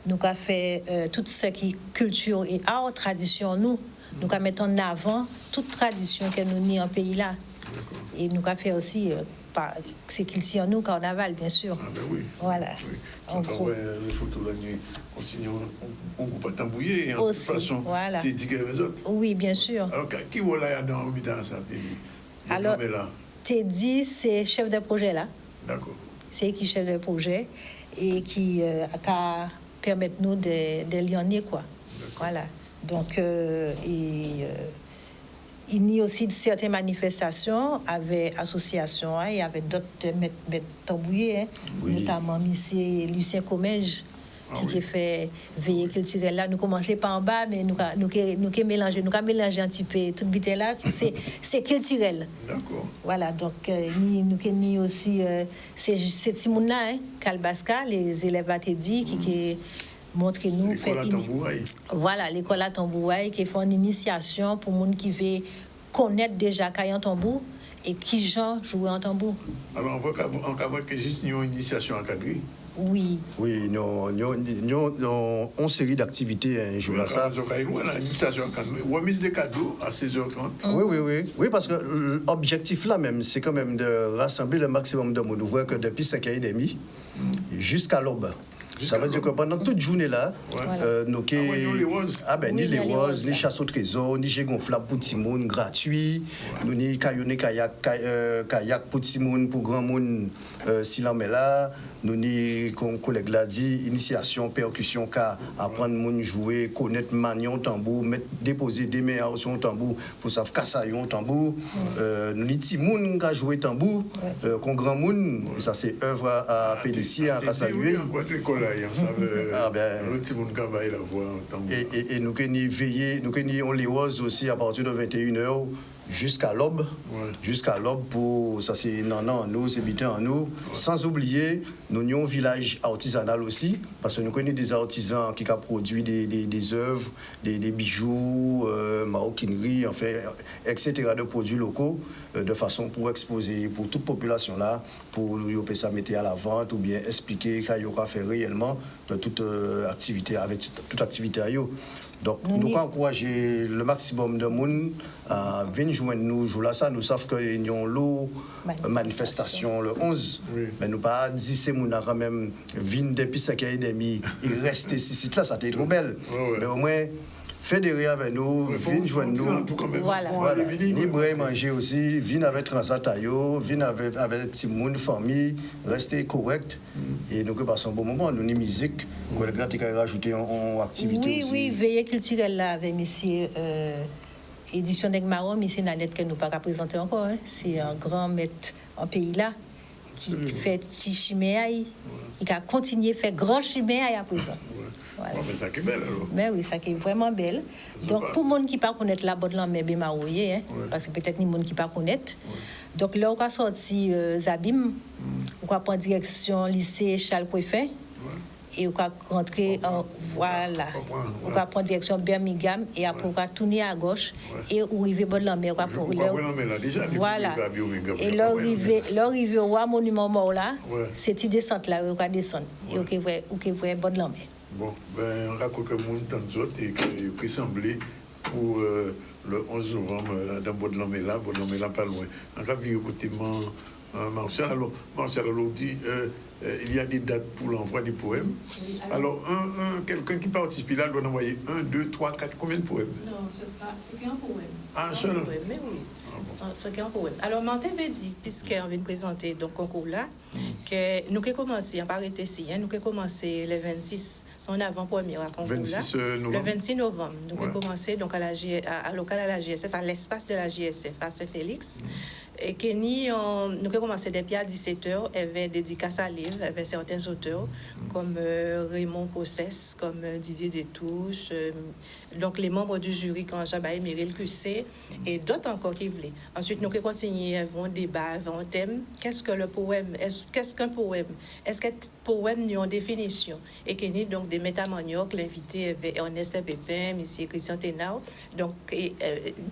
nous avons fait tout ce qui est culture et art, tradition, nous avons mis en avant toute tradition que nous avons en pays là. Et nous avons fait aussi c'est qu'il tient nous, carnaval, bien sûr. Ah ben oui. Voilà. Oui. En gros. Les photos la nuit, on ne peut pas t'embrouiller. Et en Aussi, toute façon, voilà. tu dis que les autres. Oui, bien sûr. Alors, qui est dans ça, tu dis? Alors, Teddy, c'est chef de projet là. D'accord. C'est qui chef de projet et qui permet nous de lionner, quoi. Voilà. Donc, il y a aussi certaines manifestations avec l'association et avec d'autres maîtres tambouillés, Oui. notamment M. Lucien Comège, qui fait veiller culturel là. Nous commençons par en bas, mais nous avons mélangé un petit peu tout le là. C'est culturel. D'accord. Voilà, donc nous avons aussi ces petits monde là, Kalbaska, les élèves à Teddy, qui montrent nous. L'école à Tambouaï. Voilà, l'école à Tambouaï, qui fait une initiation pour les gens qui veulent connaître déjà Kayan Tambour et qui genre jouer en tambour. Alors, on va voir que juste une initiation à Kadri. Oui. Oui, nous avons une série d'activités un jour là ça. Remise des cadeaux à 16h30. Oui, parce que l'objectif là même, c'est quand même de rassembler le maximum de monde. Vous voyez que depuis 5h30 jusqu'à l'aube. Ça veut dire que pendant toute journée là, nous ni les roses, ni chasse au trésor, ni jet gonflable pour petit monde gratuit, nous ni kayak pour petit monde, pour grand monde si l'on met là. Nous ni comme collègue l'a dit, initiation, percussion, car apprendre moun jouer, connaître manion tambour, déposer des meilleurs sur un tambour pour savoir casser un tambour. Nous ni ti moun qui jouer tambour, qu'on grand moun, et ça c'est œuvre à pédicier, à saluer. Et nous que ni veiller, nous que ni on les rose aussi à partir de 21h. Jusqu'à l'aube, pour ça c'est nous, c'est bitin en nous. Sans oublier, nous avons un village artisanal aussi, parce que nous connaissons des artisans qui ont produit des œuvres, des bijoux, maroquinerie, enfin, etc. de produits locaux, de façon pour exposer pour toute population là, pour ça mettre à la vente ou bien expliquer qu'il y a fait réellement de toute activité avec toute activité à eux. Donc, nous encourager le maximum de monde à venir joindre nous. Nous savons qu'il y a une manifestation le 11. Oui. Mais nous pas dit que nous quand même venir depuis 5h30 et rester ici. Là, ça a été trop belle. Mais au moins, fédérer avec nous, venir joindre nous. Voilà. Ni boire manger aussi, venir avec Transatayo, venir avec petit monde, famille, rester correct. Et nous passons un bon moment. Nous avons musique, nous avons rajouté en activité aussi. Oui, veillée culturelle là avec monsieur édition d'Egmaron, monsieur Nanette que nous pas présenter encore. C'est un grand maître en pays là qui fait petit chiméaï, qui a continué à faire grand chiméaï à présent. Voilà. Mais ça qui est belle alors. Mais oui, ça qui est vraiment belle. Donc pour les gens qui ne connaissent pas la bonne langue, mais marouillé, parce que peut-être les gens qui ne connaissent pas. Donc là, on a sorti Zabim, on a pris direction lycée Charles Préfet. Et on a rentré en on a pris direction Birmingham et après on a tourné à gauche et on arrive bon la mer voilà. Et l'arrivée au monument mort là, c'est une descente là on a descendre et OK bon la mer. Bon, ben on raconte que monde dans autres et que peut sembler pour le 11 novembre dans Baudelaire là pas loin. On a vu côté Martial alors dit il y a des dates pour l'envoi des poèmes. Oui, alors, quelqu'un qui participe là doit envoyer 1, 2, 3, 4, combien de poèmes? Non, c'est qu'un poème. Ah, un seul? Mais oui, c'est qu'un poème. Alors, Martin avait dit, puisqu'on vient de présenter donc concours là, que nous avons commencé, on n'a pas arrêté ici, nous avons commencé le 26, son avant-première à concours 26 là. Novembre. Le 26 novembre. Nous avons commencé donc à local à la GSF, à l'espace de la GSF, à Saint-Félix. Et que nous avons commencé depuis à 17h, il y avait dédicace à livres, il y avait certains auteurs, comme Raymond Possès, comme Didier Détouche, donc les membres du jury, quand Jabaï, Meryl QC, et d'autres encore qui voulaient. Ensuite, nous avons continué un débat, un thème. Qu'est-ce que le poème? Qu'est-ce qu'un poème? Est-ce qu'un poème a une définition? Et que nous, donc, des métamaniaques, l'invité avait Ernest Pépin, M. Christian Ténard, donc,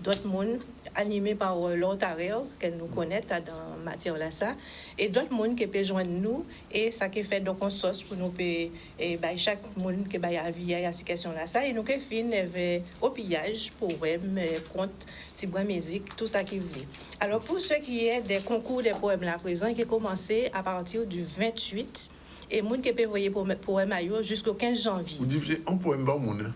d'autres mondes animé par l'Ontario, qu'elle nous connaît dans matière là ça, et d'autres monde qui peuvent joindre nous, et ça qui fait donc on sauce pour nous et chaque monde qui va y vie à ces questions là ça, et nous qui fin au pillage, poème, conte, tibre musique, tout ça qui voulait. Alors pour ceux qui est des concours des poèmes là présent, qui commencé à partir du 28 et monde qui peut envoyer poème jusqu'au 15 janvier. Vous dites c'est un poème par monde.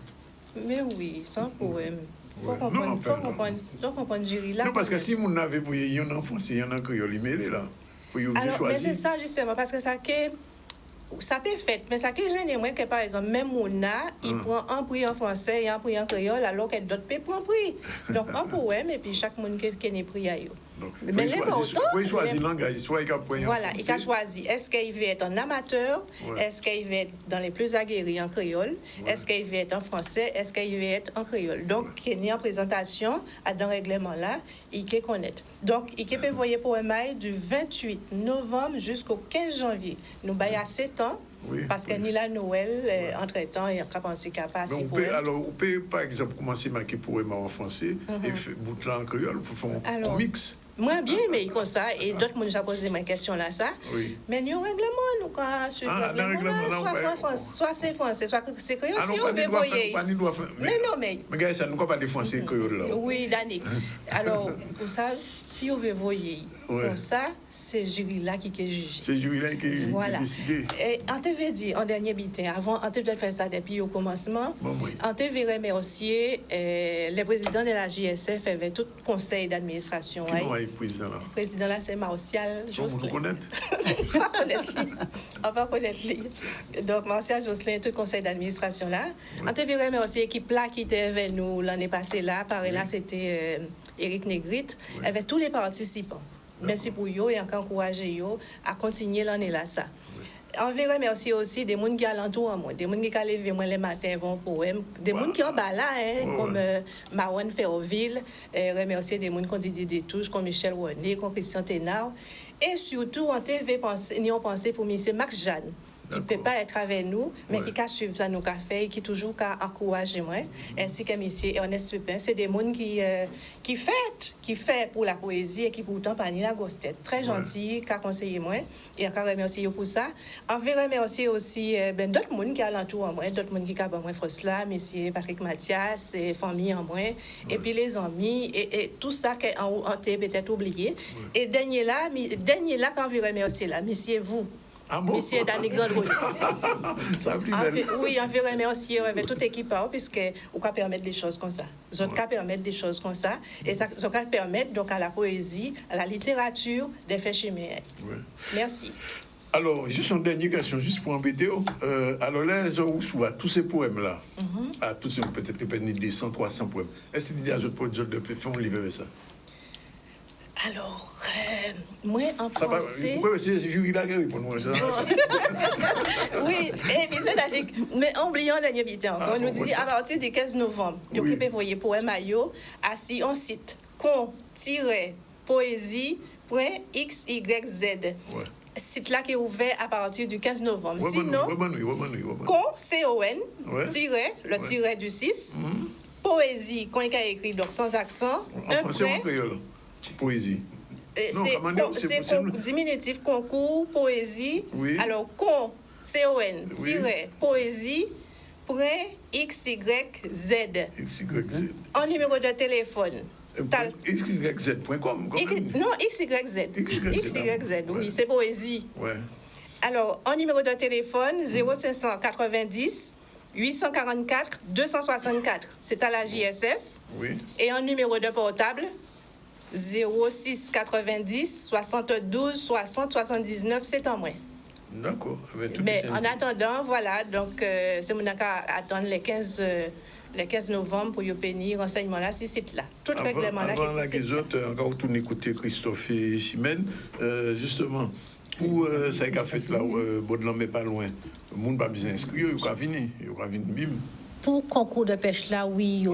Mais oui, sans poème. Faut comprendre jury là. Non, parce que si vous n'avez pas il y en a en français, il y en a en créole, il mêlé là. Faut y alors, choisir. mais c'est ça justement, parce que ça peut faire, mais ça que j'aime moins que par exemple, même Mouna, il prend un prix en français et un prix en créole, alors que d'autres peuvent prendre un prix. Donc un poème, et puis chaque monde qui a prix à eux. Mais l'important, il faut choisir le langage, soit il a pris en voilà, français. il a choisi. Est-ce qu'il veut être un amateur? Est-ce qu'il veut être dans les plus aguerris en créole? Est-ce qu'il veut être en français? Est-ce qu'il veut être en créole? Donc, il y a une présentation à dans règlement là, il peut connaître. Donc, il peut envoyer pour un mail du 28 novembre jusqu'au 15 janvier. Nous baillons à 7 ans. Oui, parce que ni la Noël, entre-temps, il y a pas pensé qu'à passer pour elle. Alors, on peut, par exemple, commencer à marquer poème en français et bout là en créole pour faire un mix. Moi, bien aimé comme ça, et d'autres m'ont posé ma question là, ça. Oui. Mais nous, règlement, nous, quand sur le règlement, soit c'est français, soit c'est créole, si on veut voyer. Mais non, mais. Mais gars, ça ne peut pas de français créole là. Oui, Danick. Alors, pour ça, si on veut voyer, comme ça, c'est jury là qui est jugé. C'est jury là qui est décidé. Et on t'avait dit, en dernier bulletin, avant, on t'avait fait ça depuis au commencement, on t'avait remercié les présidents de la JSF avec tout le conseil d'administration. Président là. Président là, c'est Martial Jocelyn. On va connaître lui. Donc, Martial Jocelyn, tout le conseil d'administration là. On te verrait aussi l'équipe là qui était avec nous l'année passée là. Pareil là, c'était Éric Négrite, avec tous les participants. Merci pour eux et encore encourager eux à continuer l'année là ça. On veut remercier aussi des gens qui alentour à moi, des gens qui ont levé moi les matins vont poème, des gens qui ont là, comme Marwan Ferroville, remercier des gens qui ont dit des touches, comme Michel René, comme Christian Ténard, et surtout on TV pensé pour M. Max Jeanne, qui ne peut pas être avec nous, mais qui a suivi ça nous a fait et qui toujours a encouragé moi, ainsi que M. Ernest Pepin. C'est des gens qui fait pour la poésie et qui pourtant pas ni la grosse tête. Très gentil, qui a conseillé moi et encore remercier pour ça. On veut remercier aussi d'autres gens qui sont alentour en moi, d'autres gens qui ont moi Frosla, M. Patrick Mathias, et famille en moi, et puis les amis, et tout ça qu'on a peut-être oublié. Et dernier là, quand on veut remercier là, monsieur vous. Monsieur Alexandre oui, on veut remercier toute l'équipe puisque on peut permettre des choses comme ça. Vous pouvez permettre des choses comme ça et ça peut permettre donc à la poésie, à la littérature de faire cheminer. Merci. Alors, juste une dernière question, juste pour embêter. Alors là, où souvent tous ces poèmes-là, tous ces peut-être des 100, 300 poèmes, est-ce qu'il y a d'autres projets de faire un livre avec ça? Alors, moi, en français... C'est jury là qui répond. Oui, et puis c'est mais oublions la bulletin. On nous dit à partir du 15 novembre, vous pouvez envoyer poème à yo, assis on site con-poésie.xyz. Site là qui est ouvert à partir du 15 novembre. Sinon, le tiret du 6, poésie, quand il a écrit donc sans accent, un prêt. Poésie. C'est diminutif concours, poésie. Oui. Alors, con-poésie.xyz. En numéro de téléphone. xyz.com. Non, xyz. xyz, oui, c'est poésie. Ouais. Alors, en numéro de téléphone, 0590 844 264. C'est à la JSF. Oui. Et en numéro de portable, 06 90 72 60 79, c'est en moins. D'accord. Mais en attendant, voilà, donc c'est mon cas attendre les 15 novembre pour y obtenir renseignement là, ce site là. Tout règlement là. Avant la autres, encore tout écouter Christophe et Chimène, justement, pour ça qu'a fait là, Baudelaire mais pas loin, le monde pas besoin inscrire, il va venir bim. Pour le concours de pêche là, oui,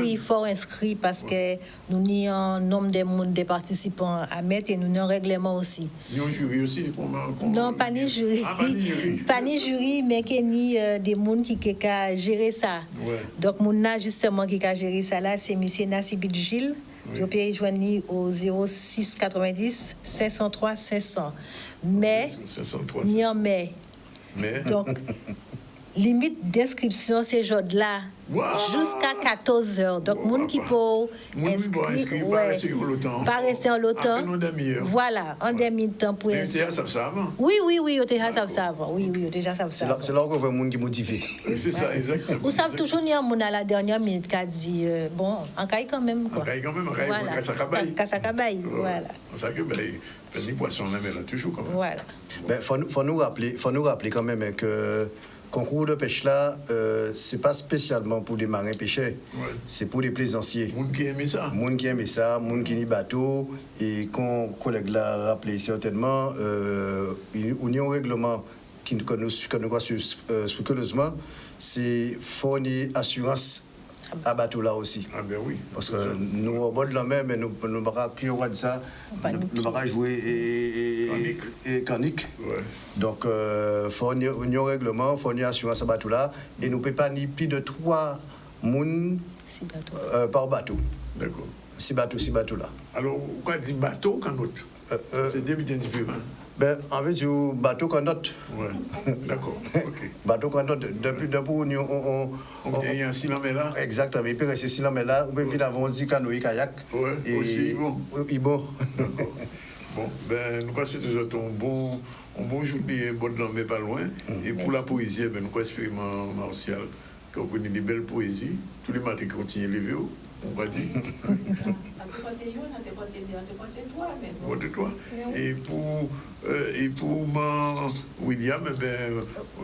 il faut inscrire parce que nous avons un nombre de participants à mettre et nous avons un règlement aussi. Nous avons un jury aussi? Non, pas ni jury. Pas ni jury, mais qu'il y a des gens qui ont géré ça. Ouais. Donc, nous avons justement qui a géré ça là, c'est M. Nassibit Gilles, Vous pouvez joindre au 06 90 503 500. Mais, 503. ni en mai. Mais. Donc, limite d'inscription, c'est jour-là, jusqu'à 14 h. Donc, moun qui peut inscrire, pas rester en l'automne. Voilà, en demi-temps pour inscrire. Oui, on déjà savent ça avant. Oui, on déjà savent ça. C'est là qu'on voit moun qui motivé. C'est ça, exactement. Vous savez toujours, il y a un moun à la dernière minute qui a dit, bon, en caille quand même, quoi. En caille quand même, voilà. Kassakabaye, voilà. On sait que, les poissons, on aime toujours quand même. Voilà. Ben, faut nous rappeler quand même que concours de pêche là, c'est pas spécialement pour des marins pêcheurs, c'est pour les plaisanciers. Moun qui aime ça. Moun qui aime ça, moun qui n'y bateau. Et quand collègue l'a rappelé certainement, il y a un règlement que nous suivons scrupuleusement, c'est fournir assurance à bateau là aussi. Ah ben oui. Parce que nous, au bord de la mer, mais nous ne pouvons pas de ça, nous ne pouvons pas jouer et canique. Ouais. Donc, il faut un règlement, il faut une assurance à bateau là, et nous ne pouvons pas ni plus de 3 personnes par bateau. D'accord. 6 bateaux là. Alors, pourquoi dire bateau qu'un autre c'est deux bien différents. Ben, en fait, du bateau qu'on note. Ouais, d'accord. Okay. Bateau qu'on note. Depuis on y a un silence là. Exactement. Et puis, c'est silence là. On peut évidemment dire canoë, kayak. Ouais, et aussi, bon. Bon. Bon, ben, nous croyons que un bon journée, bon de l'homme pas loin. Et pour la poésie, ben, nous croyons vraiment, Martial, qu'on connaît des belles poésies. Tous les matins, qui continuent les lever, on va dire. Et pour William,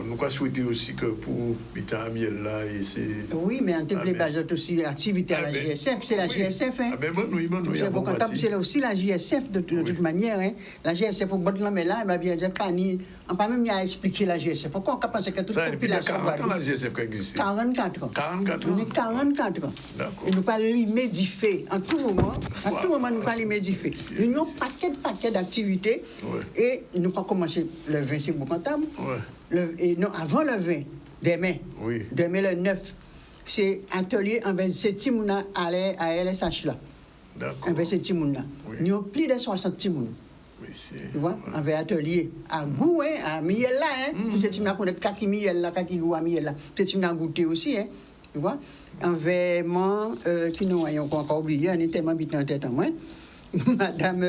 nous avons souhaité aussi que pour Peter Amiel là, et c'est. Oui, mais en te plaît pas aussi activité à la GSF, c'est la GSF. Hein. C'est aussi la GSF de toute manière. Hein. La GSF au bord de la mer là, bien dire pas ni. On pas même à expliquer la GSF. Pourquoi on pense que toute la population. 40 ans la GSF qui existe. 44 ans. 44 ans. On est 44 ans. D'accord. Et nous parlons l'immédifer. En tout moment, nous parlons l'immédifer. Nous avons un paquet d'activités. Et nous avons commencé le 20, c'est beaucoup comptable. Et non, avant le 20, demain. Oui. Demain le 9, c'est atelier envers ces Timouna à LSH là. D'accord. Envers ces Timouna. Nous avons plus de 60 Timouna. Tu vois, envers atelier à goût, à miel là, hein. Ces Timouna connaissent kaki miel là, kaki goût à miel là. Ces Timouna goûter aussi, hein. Tu vois, envers moi, qui nous n'avons pas encore oublié, on est tellement habité en tête en moi. Madame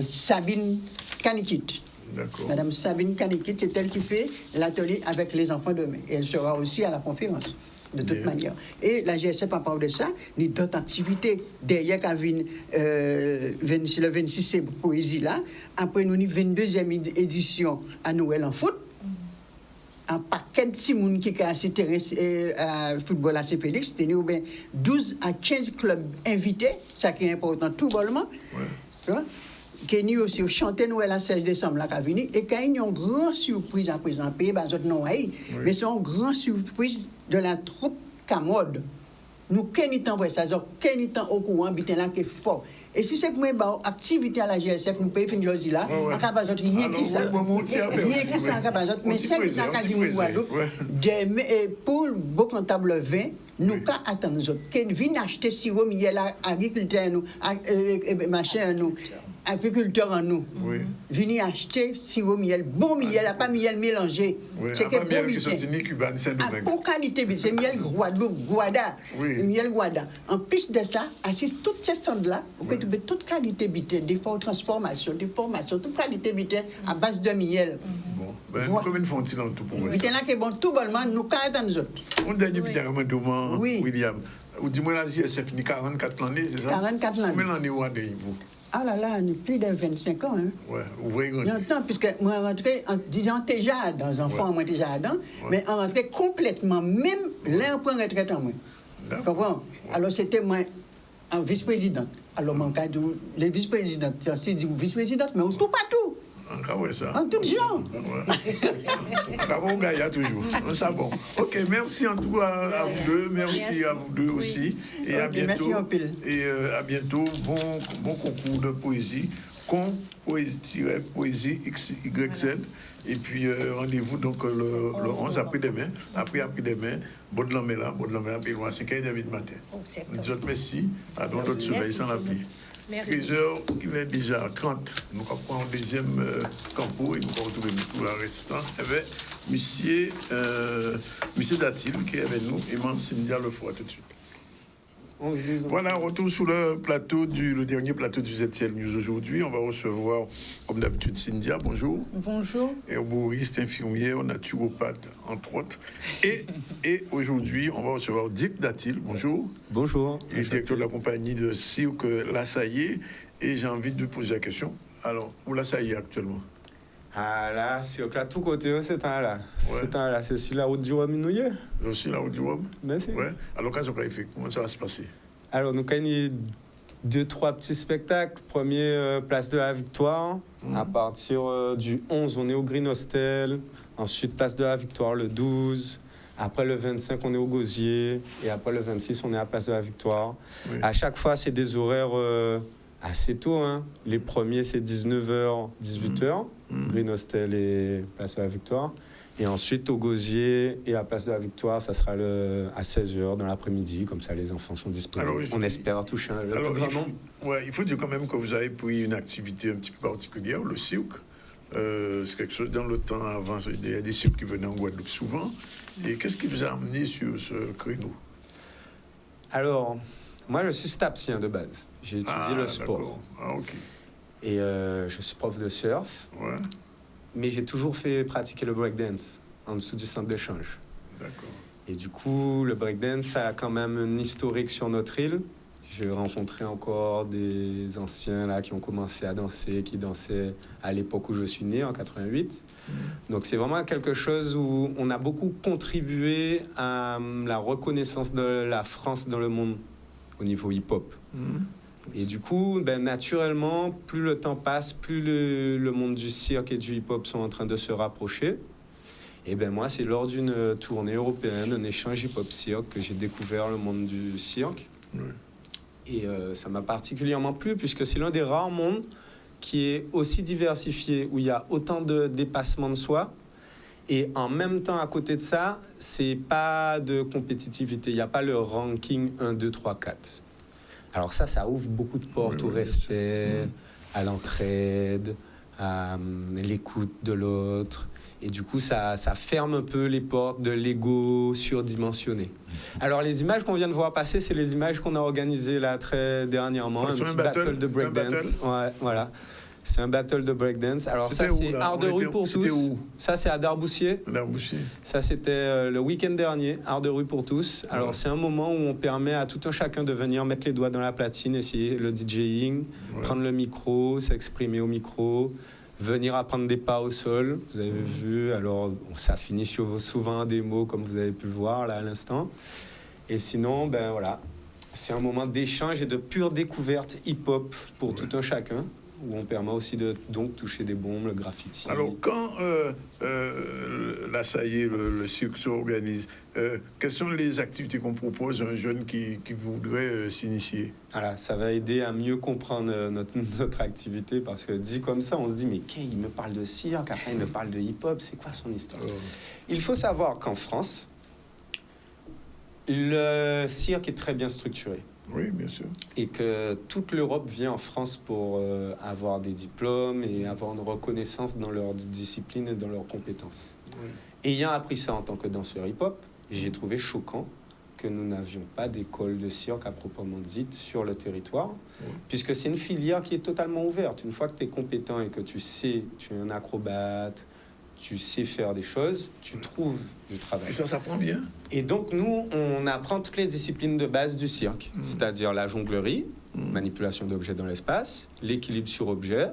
Sabine Kanikit. D'accord. Madame Sabine Kanikit, c'est elle qui fait l'atelier avec les enfants demain. Et elle sera aussi à la conférence, de toute manière. Et la GSF, à part de ça, il y a d'autres activités. Derrière, le 26, c'est poésie là. Après, nous avons une 22e édition à Noël en foot. Un paquet de Simon qui a assisté à football à Félix, c'était 12 à 15 clubs invités, ça qui est important tout bonnement. Kenny aussi au chanter Noël à 16 décembre là qui venu et quand il y a une grande surprise à présent pays non mais c'est une grande surprise de la troupe Camode. Nous Kenny temps vrai ça Kenny temps au courant bitin là qui est fort. Et si c'est pour une activité à la GSF, nous pouvons finir là, en cas de rien qui ça. Rien qui ça en cas de mais c'est ça qu'a dit Guadeloupe. Pour beaucoup comptable 20, nous attendons nous autres. Qui viennent acheter sirop miel à agriculteurs nous, machin nous. Agriculteurs en nous, venir acheter sirop miel, bon miel, pas miel mélangé. C'est que miel qui sont ni cubains, c'est de bon qualité, c'est miel Guada, miel Guada. En plus de ça, assiste toutes ces stands-là, vous pouvez trouver toute qualité bité, des transformations, des formations, toute qualité bité à base de miel. Bon, combien de font-ils en tout pour ça? C'est là que bon, tout bonnement, nous quand nous autres. On dernier bité à William. Ou dis-moi la JSF, ni 44 l'année, c'est ça? 44 l'année. Combien d'années vous avez vous? Ah là là, on est plus de 25 ans. Hein. Ouais, ouvrez grand. Longtemps, puisque moi, rentré en disant déjà dans les enfants, moi déjà dedans, mais on rentrait complètement, même là, on prend retraite en moi. Comprends? Alors, c'était moi en vice-présidente. Alors, mon cas, les vice-présidentes, c'est dit vice-présidente, mais on ne trouve pas tout. En tout genre. Bravo, Gaïa, toujours. Ça bon. Ok, merci en tout cas à vous deux. Merci à vous deux aussi. Et à bientôt. Merci en pile. Et à bientôt. Bon concours de poésie poésie XYZ. Et puis rendez-vous donc le 11 après-demain. Après-demain, Baudelaire, puis loin, 5h30 du matin. Nous disons merci à notre soleil sans la pluie. 13h, qui est déjà 30. Nous allons prendre le deuxième campo et nous allons retrouver tout le restant. Eh bien, monsieur Datil qui est avec nous et M. Cynthia Lefroy tout de suite. Voilà, retour sur le dernier plateau du ZCL News aujourd'hui. On va recevoir, comme d'habitude, Cynthia. Bonjour. Bonjour. Herboriste, infirmière, naturopathe, entre autres. Et aujourd'hui, on va recevoir Dick Datil. Bonjour. Bonjour. Il est directeur de la compagnie de cirque La Saillée. Et j'ai envie de vous poser la question. Alors, où La Saillée actuellement? Ah là, cirque là, tout côté, c'est un là. Ouais. C'est un là, c'est sur la route du Rhum Nouillet. Sur la route du Rhum? Merci. Ouais. Alors, qu'est-ce qu'on a fait? Comment ça va se passer? Alors, nous avons 2-3 petits spectacles. Premier, place de la Victoire. À partir du 11, on est au Green Hostel. Ensuite, place de la Victoire le 12. Après le 25, on est au Gosier. Et après le 26, on est à place de la Victoire. Oui. À chaque fois, c'est des horaires assez tôt. Hein. Les premiers, c'est 19h, 18h. Green Hostel et place de la Victoire. Et ensuite, au Gosier et à place de la Victoire, ça sera à 16h dans l'après-midi. Comme ça, les enfants sont disponibles. Alors, on espère toucher un plus grand nombre. Il faut dire quand même que vous avez pris une activité un petit peu particulière, le cirque. C'est quelque chose dans le temps avant. Il y a des cirques qui venaient en Guadeloupe souvent. Et qu'est-ce qui vous a amené sur ce créneau? Alors, moi, je suis stapsien de base. J'ai étudié le sport. OK. Et je suis prof de surf. Ouais. Mais j'ai toujours fait pratiquer le breakdance en dessous du centre d'échange. D'accord. Et du coup, le breakdance, ça a quand même un historique sur notre île. J'ai rencontré encore des anciens là qui ont commencé à danser, qui dansaient à l'époque où je suis né, en 88. Donc c'est vraiment quelque chose où on a beaucoup contribué à la reconnaissance de la France dans le monde au niveau hip-hop. Et du coup, naturellement, plus le temps passe, plus le monde du cirque et du hip-hop sont en train de se rapprocher. Et moi, c'est lors d'une tournée européenne, un échange hip-hop-cirque, que j'ai découvert le monde du cirque. Oui. Et ça m'a particulièrement plu, puisque c'est l'un des rares mondes qui est aussi diversifié, où il y a autant de dépassements de soi. Et en même temps, à côté de ça, c'est pas de compétitivité. Il n'y a pas le ranking 1, 2, 3, 4. Alors ça ouvre beaucoup de portes au respect, à l'entraide, à l'écoute de l'autre. Et du coup, ça ferme un peu les portes de l'ego surdimensionné. Alors, les images qu'on vient de voir passer, c'est les images qu'on a organisées là très dernièrement. Un petit battle de breakdance. Ouais, voilà. C'est un battle de breakdance. Alors ça, c'est Art de rue pour tous. Ça, c'est à Darboussier. Ça, c'était le week-end dernier, Art de rue pour tous. Alors, c'est un moment où on permet à tout un chacun de venir mettre les doigts dans la platine, essayer le DJing, prendre le micro, s'exprimer au micro, venir apprendre des pas au sol. Vous avez vu, alors ça finit sur souvent des mots, comme vous avez pu le voir là à l'instant. Et sinon, voilà, c'est un moment d'échange et de pure découverte hip-hop pour tout un chacun, où on permet aussi de donc toucher des bombes, le graffiti. Alors, quand La Saillée, le cirque s'organise, quelles sont les activités qu'on propose à un jeune qui voudrait s'initier? Voilà, ça va aider à mieux comprendre notre activité, parce que dit comme ça, on se dit, mais il me parle de cirque, après il me parle de hip-hop, c'est quoi son histoire? Il faut savoir qu'en France, le cirque est très bien structuré. Oui, bien sûr. Et que toute l'Europe vient en France pour avoir des diplômes et avoir une reconnaissance dans leur discipline et dans leurs compétences. Oui. Ayant appris ça en tant que danseur hip-hop, j'ai trouvé choquant que nous n'avions pas d'école de cirque à proprement dite sur le territoire, puisque c'est une filière qui est totalement ouverte. Une fois que tu es compétent et que tu sais, tu es un acrobate, tu sais faire des choses, tu trouves du travail. Et ça s'apprend bien. Et donc, nous, on apprend toutes les disciplines de base du cirque, c'est-à-dire la jonglerie, manipulation d'objets dans l'espace, l'équilibre sur objet,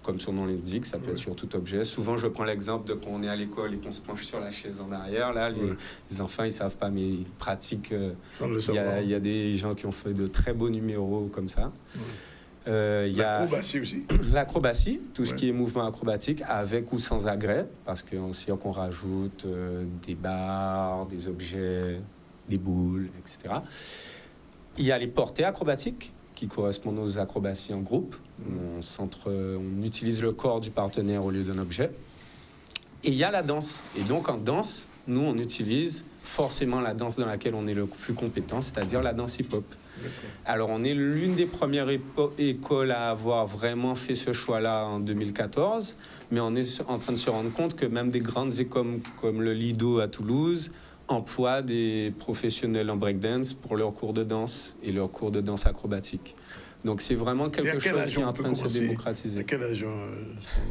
comme son nom l'indique, ça peut être sur tout objet. Souvent, je prends l'exemple de quand on est à l'école et qu'on se penche sur la chaise en arrière. Là, les enfants, ils savent pas, mais ils pratiquent. Il y a des gens qui ont fait de très beaux numéros comme ça. L'acrobatie aussi. L'acrobatie, tout ce qui est mouvement acrobatique, avec ou sans agrès, parce qu'en cirque, on rajoute des barres, des objets, des boules, etc. Il y a les portées acrobatiques, qui correspondent aux acrobaties en groupe. On utilise le corps du partenaire au lieu d'un objet. Et il y a la danse. Et donc en danse, nous, on utilise forcément la danse dans laquelle on est le plus compétent, c'est-à-dire la danse hip-hop. Alors, on est l'une des premières écoles à avoir vraiment fait ce choix-là en 2014, mais on est en train de se rendre compte que même des grandes écoles comme le Lido à Toulouse emploient des professionnels en breakdance pour leurs cours de danse et leurs cours de danse acrobatique. Donc, c'est vraiment quelque chose qui est en train de se démocratiser. À quel âge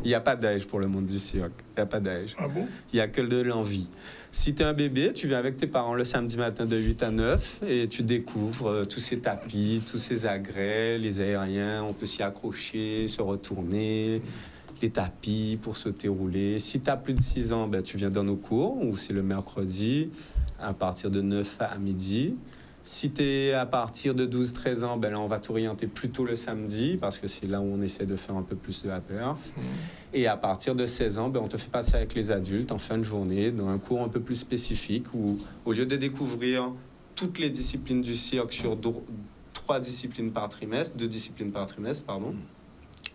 Il n'y a pas d'âge pour le monde du cirque. Il n'y a pas d'âge. Ah bon? Il n'y a que de l'envie. Si tu es un bébé, tu viens avec tes parents le samedi matin de 8 à 9 et tu découvres tous ces tapis, tous ces agrès, les aériens, on peut s'y accrocher, se retourner, les tapis pour sauter, rouler. Si tu as plus de 6 ans, ben, tu viens dans nos cours, où c'est le mercredi à partir de 9 à midi. Si tu es à partir de 12-13 ans, ben là, on va t'orienter plutôt le samedi parce que c'est là où on essaie de faire un peu plus de la perf. Et à partir de 16 ans, ben, on te fait passer avec les adultes en fin de journée dans un cours un peu plus spécifique où, au lieu de découvrir toutes les disciplines du cirque sur 2 disciplines par trimestre,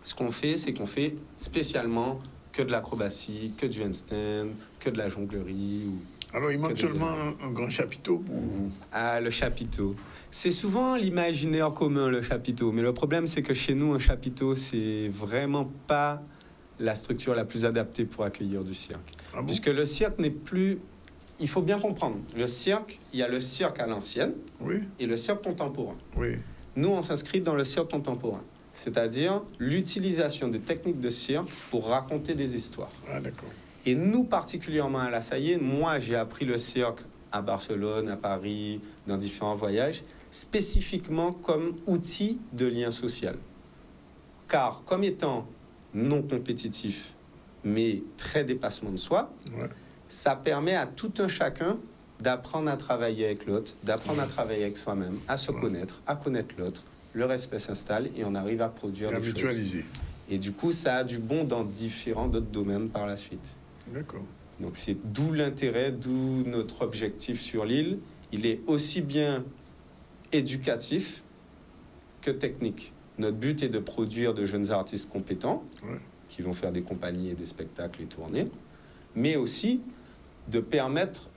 ce qu'on fait, c'est qu'on fait spécialement que de l'acrobatie, que du handstand, que de la jonglerie. Alors, il manque seulement un grand chapiteau pour vous. Ah, le chapiteau. C'est souvent l'imaginaire commun, le chapiteau. Mais le problème, c'est que chez nous, un chapiteau, c'est vraiment pas la structure la plus adaptée pour accueillir du cirque. Ah bon? Puisque le cirque n'est plus... Il faut bien comprendre. Le cirque, il y a le cirque à l'ancienne et le cirque contemporain. Oui. Nous, on s'inscrit dans le cirque contemporain. C'est-à-dire l'utilisation des techniques de cirque pour raconter des histoires. Ah, d'accord. Et nous, particulièrement à La Saillée, moi, j'ai appris le cirque à Barcelone, à Paris, dans différents voyages, spécifiquement comme outil de lien social. Car, comme étant non compétitif, mais très dépassement de soi, ça permet à tout un chacun d'apprendre à travailler avec l'autre, d'apprendre à travailler avec soi-même, à se connaître, à connaître l'autre. Le respect s'installe et on arrive à produire des choses. Et du coup, ça a du bon dans différents d'autres domaines par la suite. D'accord. Donc c'est d'où l'intérêt, d'où notre objectif sur l'île. Il est aussi bien éducatif que technique. Notre but est de produire de jeunes artistes compétents qui vont faire des compagnies et des spectacles et tournées, mais aussi de permettre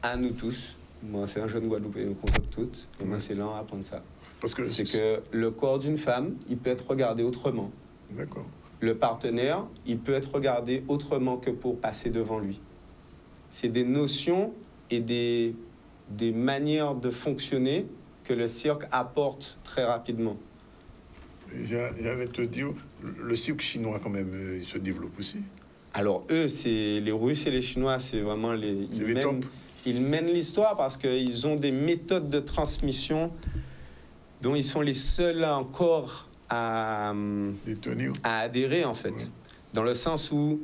à nous tous, moi c'est un jeune Guadeloupéen qu'on vote toutes, et moi c'est lent à apprendre ça. Parce que c'est que le corps d'une femme, il peut être regardé autrement. D'accord. Le partenaire, il peut être regardé autrement que pour passer devant lui. C'est des notions et des manières de fonctionner que le cirque apporte très rapidement. J'allais te dire, le cirque chinois quand même, il se développe aussi. Alors eux, c'est les Russes et les Chinois, c'est vraiment ils mènent l'histoire parce qu'ils ont des méthodes de transmission dont ils sont les seuls encore à adhérer, en fait. Dans le sens où,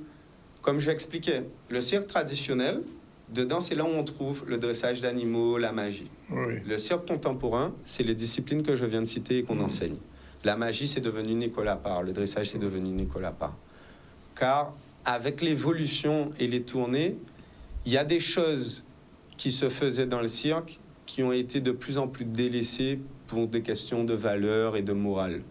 comme j'expliquais, le cirque traditionnel, dedans, c'est là où on trouve le dressage d'animaux, la magie. Le cirque contemporain, c'est les disciplines que je viens de citer et qu'on enseigne. La magie, c'est devenu une école à part. Le dressage, c'est devenu une école à part. Car, avec l'évolution et les tournées, il y a des choses qui se faisaient dans le cirque qui ont été de plus en plus délaissées pour des questions de valeur et de morale.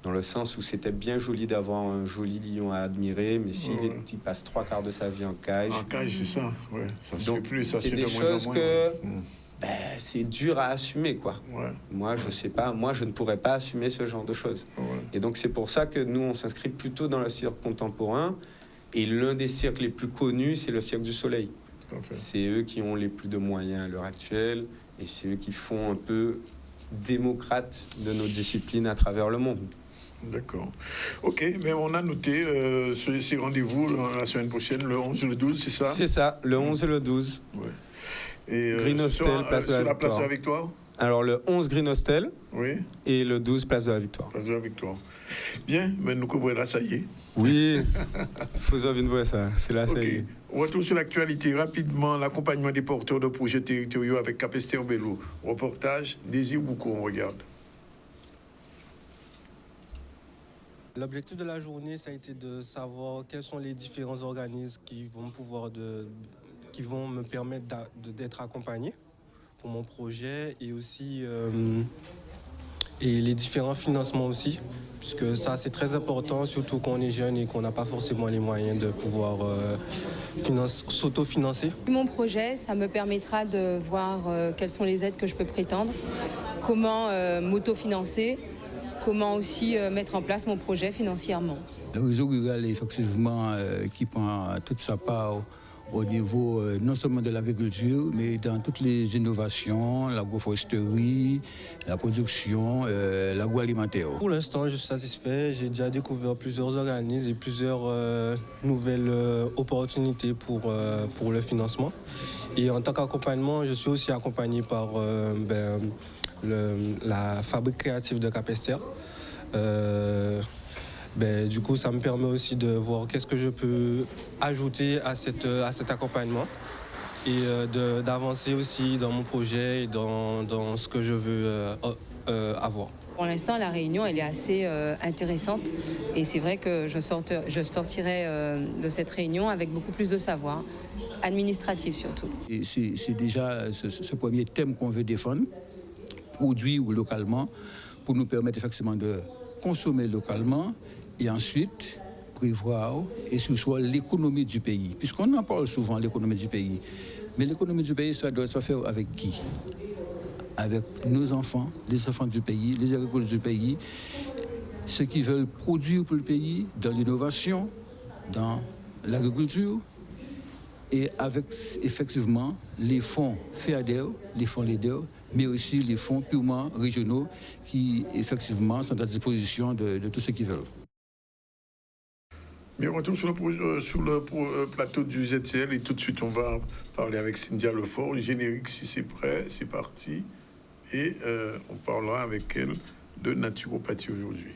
Dans le sens où c'était bien joli d'avoir un joli lion à admirer, mais s'il il passe 3/4 de sa vie en cage... En cage, c'est ça, ça se fait plus, ça se c'est fait des de moins en choses moins, que c'est dur à assumer, quoi. Moi, je sais pas, moi, je ne pourrais pas assumer ce genre de choses. Et donc, c'est pour ça que nous, on s'inscrit plutôt dans le cirque contemporain. Et l'un des cirques les plus connus, c'est le Cirque du Soleil. C'est eux qui ont les plus de moyens à l'heure actuelle, et c'est eux qui font un peu démocrate de nos disciplines à travers le monde. D'accord. Ok, mais on a noté ces rendez-vous la semaine prochaine, le 11 et le 12, c'est ça? C'est ça, le 11 et le 12. Et Green Hostel, place de la Place de la Victoire. Alors le 11 Green Hostel et le 12 place de la Victoire. Place de la Victoire. Bien, mais nous couvrons là, ça y est. Oui, vous avez une voix, ça. C'est là, ça y est. On retourne sur l'actualité rapidement. L'accompagnement des porteurs de projets territoriaux avec Capester Bello. Reportage, Désir Boucaud, on regarde. L'objectif de la journée, ça a été de savoir quels sont les différents organismes qui vont me permettre d'être accompagné pour mon projet et aussi et les différents financements aussi, puisque ça c'est très important, surtout quand on est jeune et qu'on n'a pas forcément les moyens de pouvoir s'autofinancer. Mon projet, ça me permettra de voir quelles sont les aides que je peux prétendre, comment m'autofinancer, comment aussi mettre en place mon projet financièrement. Le réseau rural, effectivement, qui prend toute sa part au niveau non seulement de l'agriculture, mais dans toutes les innovations, l'agroforesterie, la production, l'agroalimentaire. Pour l'instant, je suis satisfait. J'ai déjà découvert plusieurs organismes et plusieurs nouvelles opportunités pour le financement. Et en tant qu'accompagnement, je suis aussi accompagné par la fabrique créative de Cap-Esther. Du coup, ça me permet aussi de voir qu'est-ce que je peux ajouter à cet accompagnement et d'avancer aussi dans mon projet et dans ce que je veux avoir. Pour l'instant, la réunion, elle est assez intéressante et c'est vrai que je sortirai de cette réunion avec beaucoup plus de savoir, administratif surtout. C'est déjà ce premier thème qu'on veut défendre, produire localement, pour nous permettre effectivement de consommer localement et ensuite prévoir et sous l'économie du pays. Puisqu'on en parle souvent, l'économie du pays. Mais l'économie du pays, ça doit se faire avec qui? Avec nos enfants, les enfants du pays, les agriculteurs du pays, ceux qui veulent produire pour le pays dans l'innovation, dans l'agriculture, et avec effectivement les fonds FEADER, les fonds LEADER, mais aussi les fonds purement régionaux qui effectivement sont à disposition de tous ceux qui veulent. Bien, on retourne sur le plateau du ZCL et tout de suite on va parler avec Cynthia Lefort. Générique, si c'est prêt, c'est parti. Et on parlera avec elle de naturopathie aujourd'hui.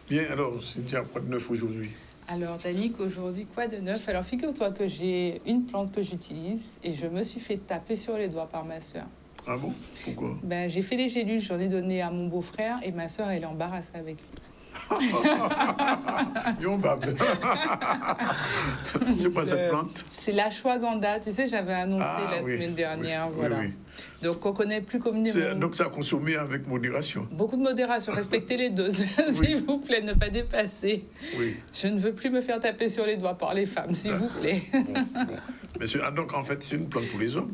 Bien, alors, Cynthia, quoi de neuf aujourd'hui? Alors, Danick, aujourd'hui, quoi de neuf? Alors, figure-toi que j'ai une plante que j'utilise et je me suis fait taper sur les doigts par ma sœur. Ah bon? Pourquoi? J'ai fait les gélules, j'en ai donné à mon beau-frère et ma sœur, elle est embarrassée avec lui. C'est pas cette plante? C'est l'ashwagandha. Tu sais, j'avais annoncé semaine dernière. Oui, voilà. oui. Donc, on connaît plus communément. Donc, ça a consommé avec modération. Beaucoup de modération. Respectez les doses, s'il vous plaît, ne pas dépasser. Oui. Je ne veux plus me faire taper sur les doigts par les femmes, s'il vous plaît. Bon. Mais donc, en fait, c'est une plante pour les hommes?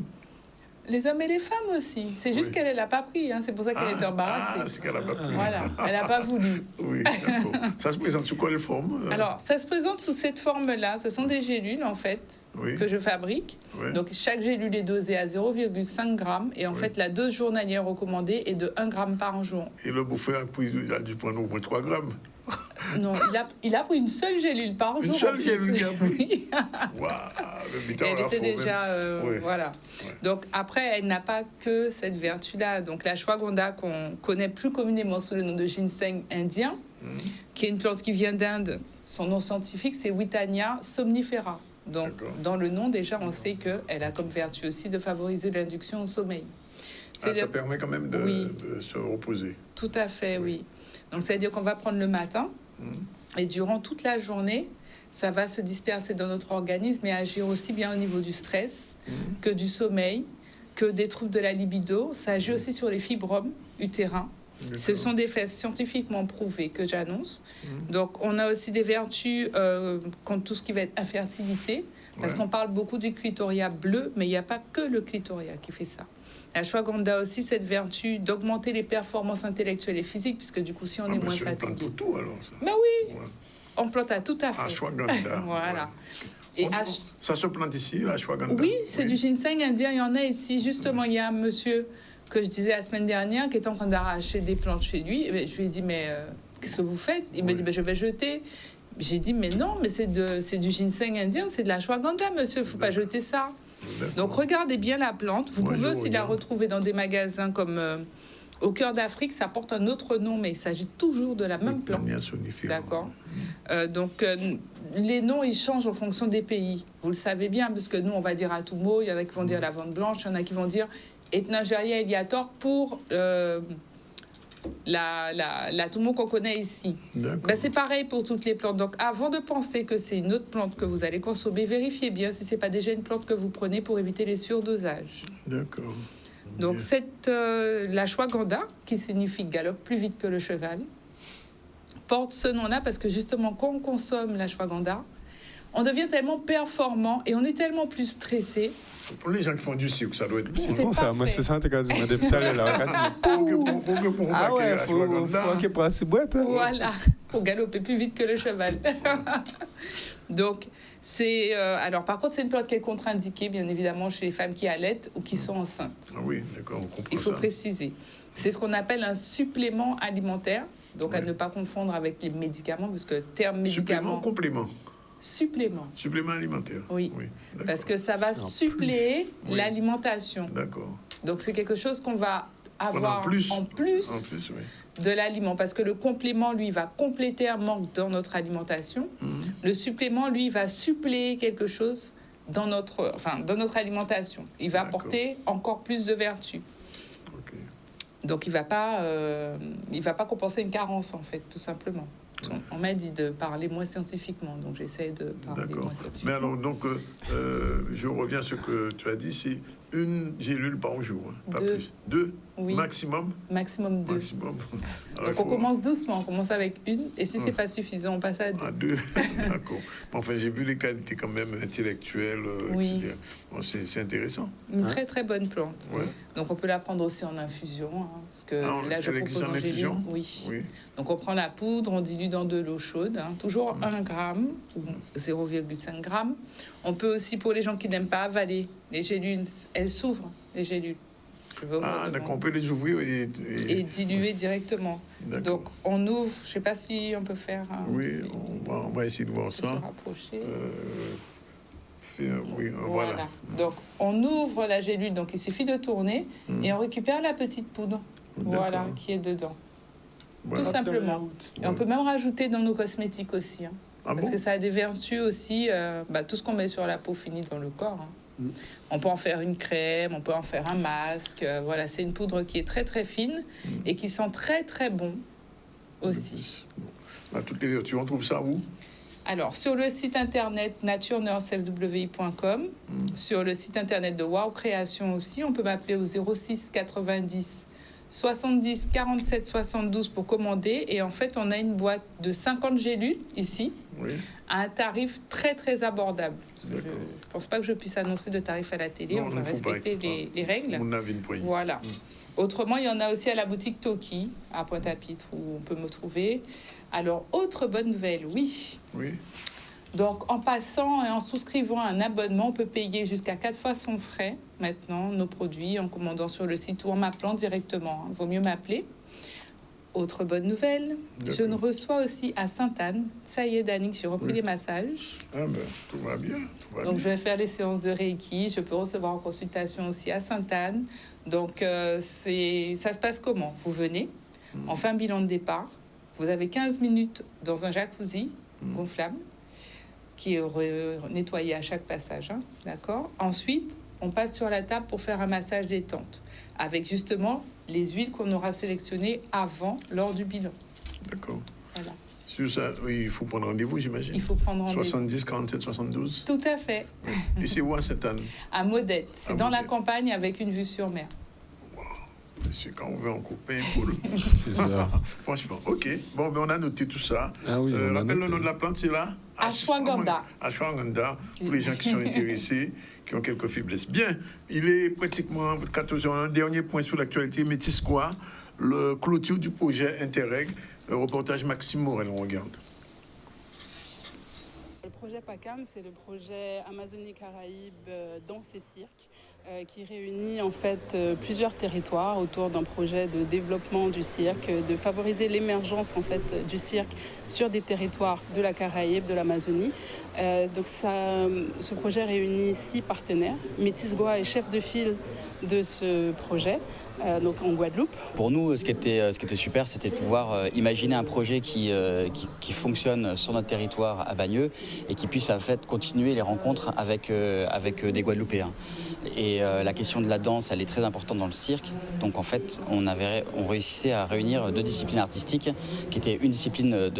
Les hommes et les femmes aussi. C'est juste qu'elle n'a pas pris. Hein. C'est pour ça qu'elle était embarrassée. C'est qu'elle n'a pas pris. Voilà, elle n'a pas voulu. Oui, d'accord. Ça se présente sous quelle forme? Alors, ça se présente sous cette forme-là. Ce sont des gélules, en fait, que je fabrique. Oui. Donc, chaque gélule est dosée à 0,5 g. Et en fait, la dose journalière recommandée est de 1 g par jour. Et le beau-frère a dû prendre au moins 3 grammes. Non, il a pris une seule gélule par jour. Une seule gélule qu'il a pris? Oui. Waouh, elle était déjà... Oui. Voilà. Ouais. Donc, après, elle n'a pas que cette vertu-là. Donc, la ashwagandha, qu'on connaît plus communément sous le nom de ginseng indien, qui est une plante qui vient d'Inde. Son nom scientifique, c'est Withania somnifera. Donc, dans le nom, déjà, on sait qu'elle a comme vertu aussi de favoriser l'induction au sommeil. Ça permet quand même de se reposer. Tout à fait, oui. Donc, c'est-à-dire qu'on va prendre le matin et durant toute la journée, ça va se disperser dans notre organisme et agir aussi bien au niveau du stress que du sommeil, que des troubles de la libido. Ça agit aussi sur les fibromes utérins. Ce sont des faits scientifiquement prouvés que j'annonce. Donc, on a aussi des vertus contre tout ce qui va être infertilité, parce qu'on parle beaucoup du clitoria bleu, mais il n'y a pas que le clitoria qui fait ça. L'ashwagandha a aussi cette vertu d'augmenter les performances intellectuelles et physiques, puisque du coup, si on est moins fatigué... plante pour tout, alors, ça. Ben oui, on plante à tout à fait. Ashwagandha. Voilà. Ouais. Et ça se plante ici, l'ashwagandha? Oui, c'est du ginseng indien. Il y en a ici. Justement, il y a un monsieur que je disais la semaine dernière qui est en train d'arracher des plantes chez lui. Et je lui ai dit, mais qu'est-ce que vous faites? Il me dit, je vais jeter. J'ai dit, mais non, mais c'est du ginseng indien, c'est de l'ashwagandha, monsieur. Il ne faut pas jeter ça. Donc regardez bien la plante. Vous pouvez aussi la retrouver dans des magasins comme Au Cœur d'Afrique. Ça porte un autre nom, mais il s'agit toujours de la même plante. D'accord. Donc les noms, ils changent en fonction des pays. Vous le savez bien, parce que nous, on va dire Atumo, il y en a qui vont dire lavande blanche, il y en a qui vont dire Ethningeria eliator pour la Tumo qu'on connaît ici. Ben, c'est pareil pour toutes les plantes. Donc, avant de penser que c'est une autre plante que vous allez consommer, vérifiez bien si ce n'est pas déjà une plante que vous prenez pour éviter les surdosages. D'accord. Donc, la ashwagandha, qui signifie galope plus vite que le cheval, porte ce nom-là parce que justement, quand on consomme l'ashwagandha, on devient tellement performant et on est tellement plus stressé. Pour les gens qui font du cirque, ça doit être bon. C'est bon ça, moi c'est ça, quand tu m'as depuis tout à l'heure. Ah ouais, faut qu'il prenne ses boîtes. Voilà, pour galoper plus vite que le cheval. Donc, c'est... alors, par contre, c'est une plante qui est contre-indiquée, bien évidemment, chez les femmes qui allaitent ou qui sont enceintes. Ah oui, d'accord, on comprend ça. Il faut préciser. C'est ce qu'on appelle un supplément alimentaire, donc à ne pas confondre avec les médicaments, parce que terme médicament... Complément. Supplément. Supplément alimentaire. Oui, parce que ça va suppléer l'alimentation. D'accord. Donc, c'est quelque chose qu'on va avoir en plus de l'aliment. Parce que le complément, lui, va compléter un manque dans notre alimentation. Le supplément, lui, va suppléer quelque chose dans notre alimentation. Il va apporter encore plus de vertus. Donc, il va pas compenser une carence, en fait, tout simplement. On m'a dit de parler moins scientifiquement, donc j'essaie de parler moins scientifiquement. Mais alors, donc, je reviens à ce que tu as dit, c'est une gélule par jour, hein, pas plus. 2 maximum. Maximum 2. Maximum. Alors, donc on commence doucement, on commence avec une, et si c'est pas suffisant, on passe à 2. À 2, d'accord. Enfin, j'ai vu les qualités quand même intellectuelles, etc. Bon, c'est intéressant. Une très très bonne plante. Donc on peut la prendre aussi en infusion, hein, parce que là je propose en infusion. Oui. Donc on prend la poudre, on dilue dans de l'eau chaude, hein, toujours 1 gramme ou 0,5 gramme. On peut aussi, pour les gens qui n'aiment pas avaler les gélules, elles s'ouvrent, les gélules. D'accord, on peut les ouvrir et diluer directement. Donc on ouvre, je ne sais pas si on peut faire... on va essayer de voir ça. Se rapprocher. Voilà. Donc on ouvre la gélule, donc il suffit de tourner et on récupère la petite poudre, voilà, qui est dedans. Tout simplement. Et on peut même rajouter dans nos cosmétiques aussi, hein, parce que ça a des vertus aussi. Tout ce qu'on met sur la peau finit dans le corps. Hein. On peut en faire une crème, on peut en faire un masque. Voilà, c'est une poudre qui est très très fine et qui sent très très bon aussi. Toutes les vertus, on trouve ça où? Alors, sur le site internet naturenurselfwi.com, sur le site internet de Wow Création aussi, on peut m'appeler au 06 90 70 47 72 pour commander. Et en fait, on a une boîte de 50 gélules ici, à un tarif très très abordable. Parce que je ne pense pas que je puisse annoncer de tarif à la télé. On va respecter les règles. Voilà. Autrement, il y en a aussi à la boutique Toki, à Pointe-à-Pitre, où on peut me trouver. Alors, autre bonne nouvelle, oui. Donc, en passant et en souscrivant un abonnement, on peut payer jusqu'à 4 fois son frais, maintenant, nos produits, en commandant sur le site ou en m'appelant directement. Vaut mieux m'appeler. Autre bonne nouvelle, je ne reçois aussi à Sainte-Anne. Ça y est, Danick, j'ai repris les massages. Ah ben, tout va bien. Donc, je vais faire les séances de Reiki. Je peux recevoir en consultation aussi à Sainte-Anne. Donc, ça se passe comment? Vous venez, on fait un bilan de départ. Vous avez 15 minutes dans un jacuzzi gonflable qui est nettoyé à chaque passage. Hein, d'accord. Ensuite, on passe sur la table pour faire un massage détente avec justement les huiles qu'on aura sélectionnées avant, lors du bilan. D'accord. Voilà. Sur ça, il faut prendre rendez-vous, j'imagine. Il faut prendre rendez-vous. 70 47 72. Tout à fait. Et c'est où à Sainte-Anne? À Modette. C'est dans la campagne avec une vue sur mer. C'est quand on veut en couper un coup. C'est ça. Franchement, ok. Bon, ben on a noté tout ça. Ah oui, rappelle le nom de la plante, c'est là? Ashwagandha. Ashwagandha, pour les gens qui sont intéressés, qui ont quelques faiblesses. Bien, il est pratiquement 14h. Un dernier point sur l'actualité. Métis quoi? Le clôture du projet Interreg. Le reportage Maxime Morel, on regarde. Le projet PACAM, c'est le projet Amazonie Caraïbes Danse et Cirque, qui réunit en fait plusieurs territoires autour d'un projet de développement du cirque, de favoriser l'émergence en fait du cirque sur des territoires de la Caraïbe, de l'Amazonie. Donc ce projet réunit 6 partenaires. Métis Goa est chef de file de ce projet. Donc en Guadeloupe. Pour nous, ce qui était super, c'était de pouvoir imaginer un projet qui fonctionne sur notre territoire à Bagneux et qui puisse en fait continuer les rencontres avec des Guadeloupéens. Et la question de la danse, elle est très importante dans le cirque. Donc en fait, on réussissait à réunir 2 disciplines artistiques, qui étaient une discipline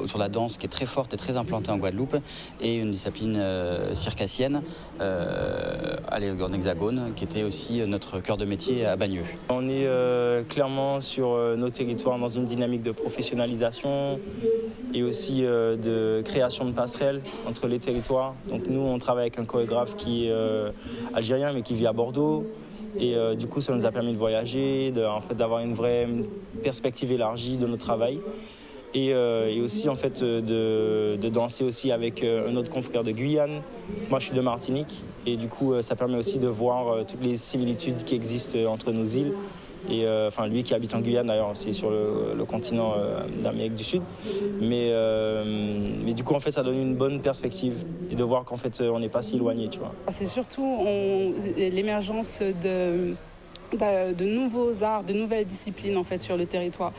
sur la danse qui est très forte et très implantée en Guadeloupe, et une discipline circassienne en Hexagone, qui était aussi notre cœur de métier à Bagneux. On est clairement sur nos territoires dans une dynamique de professionnalisation et aussi de création de passerelles entre les territoires. Donc nous, on travaille avec un chorégraphe qui est algérien mais qui vit à Bordeaux. Et du coup, ça nous a permis de voyager, d'avoir une vraie perspective élargie de notre travail. Et aussi en fait de danser aussi avec un autre confrère de Guyane. Moi, je suis de Martinique. Et du coup, ça permet aussi de voir toutes les similitudes qui existent entre nos îles. Et lui qui habite en Guyane, d'ailleurs, c'est sur le continent d'Amérique du Sud. Mais du coup, en fait, ça donne une bonne perspective et de voir qu'en fait, on n'est pas si éloigné, tu vois. C'est surtout l'émergence de nouveaux arts, de nouvelles disciplines en fait sur le territoire.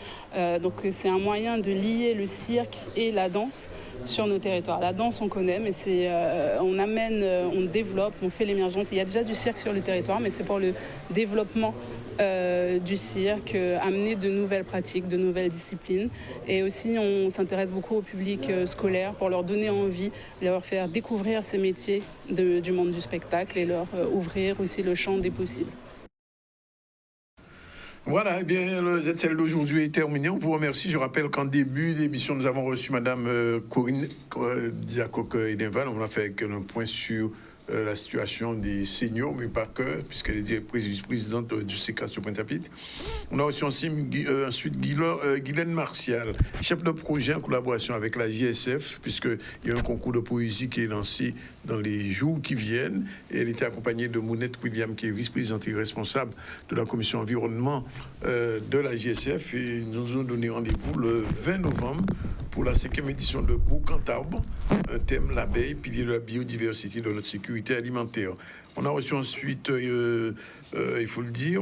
Donc c'est un moyen de lier le cirque et la danse sur nos territoires. La danse on connaît, mais on amène, on développe, on fait l'émergence. Il y a déjà du cirque sur le territoire, mais c'est pour le développement du cirque, amener de nouvelles pratiques, de nouvelles disciplines. Et aussi on s'intéresse beaucoup au public scolaire pour leur donner envie, leur faire découvrir ces métiers du monde du spectacle et leur ouvrir aussi le champ des possibles. Voilà, eh bien, le ZCL d'aujourd'hui est terminé. On vous remercie. Je rappelle qu'en début d'émission, nous avons reçu Mme Corinne Diacoque-Edenval. On a fait un point sur la situation des seniors, mais pas que, puisqu'elle est directrice vice-présidente du CECAS de Pointe-à-Pitre. On a reçu ensuite Guylaine Martial, chef de projet en collaboration avec la JSF, puisqu'il y a un concours de poésie qui est lancé dans les jours qui viennent. Et elle était accompagnée de Mounette William, qui est vice-présidente et responsable de la commission environnement de la JSF. Et nous ont donné rendez-vous le 20 novembre pour la 5e édition de Boucantarbre, un thème l'abeille, pilier de la biodiversité de notre sécurité alimentaire. On a reçu ensuite, il faut le dire,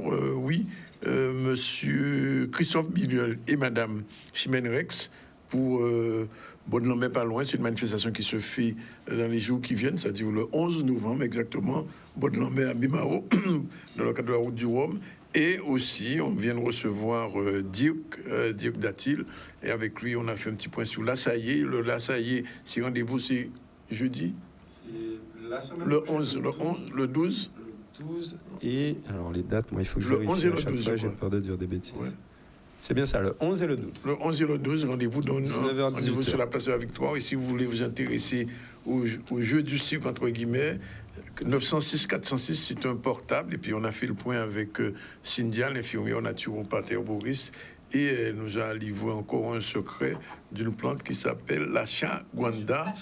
monsieur Christophe Biniol et madame Chimène Rex pour Bonne-Lambert pas loin. C'est une manifestation qui se fait dans les jours qui viennent, c'est-à-dire le 11 novembre exactement, Bonne-Lambert à Bimao, dans le cadre de la route du Rhum. Et aussi, on vient de recevoir Dirk Datil. Et avec lui, on a fait un petit point sur l'Assaillé. Le l'Assaillé, c'est rendez-vous, c'est jeudi. C'est la semaine le 11, le 12. Le 12 et... Alors, les dates, moi, il faut que je le vérifie 11 et le 12, fois, j'ai peur de dire des bêtises. Ouais. C'est bien ça, le 11 et le 12. Le 11 et le 12, rendez-vous sur la place de la Victoire. Et si vous voulez vous intéresser au jeu du cirque, entre guillemets, 906 406, c'est un portable. Et puis, on a fait le point avec Cynthia, l'infirmière naturopathe herboriste. Et elle nous a livré encore un secret d'une plante qui s'appelle la ashwagandha.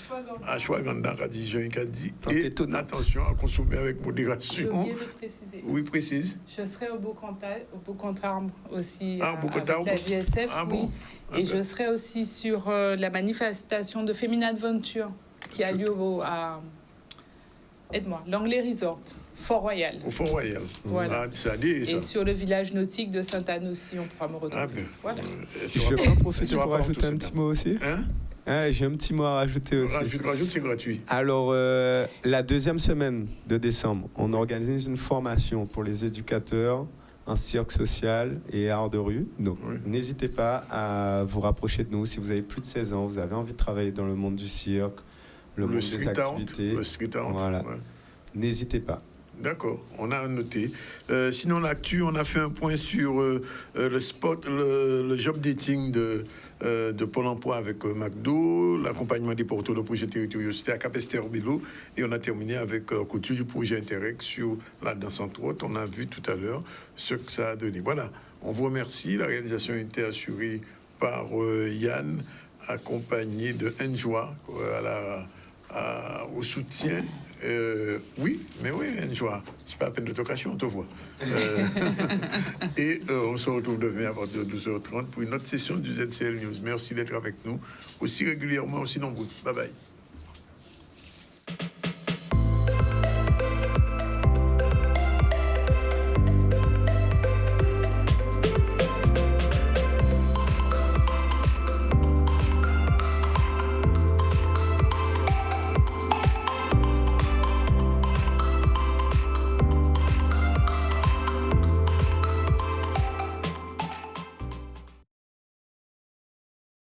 Ashwagandha, a dit Jean, qui a dit. Et attention à consommer avec modération. J'ai oublié de préciser. Oui, précise. Je serai au Boucantarbre aussi avec la JSF. Bon. Et je serai aussi sur la manifestation de Femina Adventure qui a lieu à Langley Resort. Fort-Royal. Au Fort-Royal. Voilà. Et sur le village nautique de Sainte-Anne aussi, on pourra me retrouver. Voilà. Je vais pas profiter pour rajouter un petit mot aussi. J'ai un petit mot à rajouter aussi. Rajoute, c'est gratuit. Alors, la 2e semaine de décembre, on organise une formation pour les éducateurs en cirque social et art de rue. Donc, n'hésitez pas à vous rapprocher de nous si vous avez plus de 16 ans, vous avez envie de travailler dans le monde du cirque, le monde des activités. Le street art. Voilà. Ouais. N'hésitez pas. D'accord, on a noté. Sinon, l'actu, on a fait un point sur le job dating de Pôle emploi avec McDo, l'accompagnement des porteurs de projets territoriaux, c'était à Cap-Esther-Bello, et on a terminé avec couture du projet Interreg sur la danse entre autres. On a vu tout à l'heure ce que ça a donné. Voilà, on vous remercie. La réalisation a été assurée par Yann, accompagné de Enjoa au soutien. Oui, mais oui, une joie. C'est pas à peine de t'occasion, on te voit. Et on se retrouve demain à partir de 12h30 pour une autre session du ZCL News. Merci d'être avec nous aussi régulièrement, aussi nombreux. Bye bye.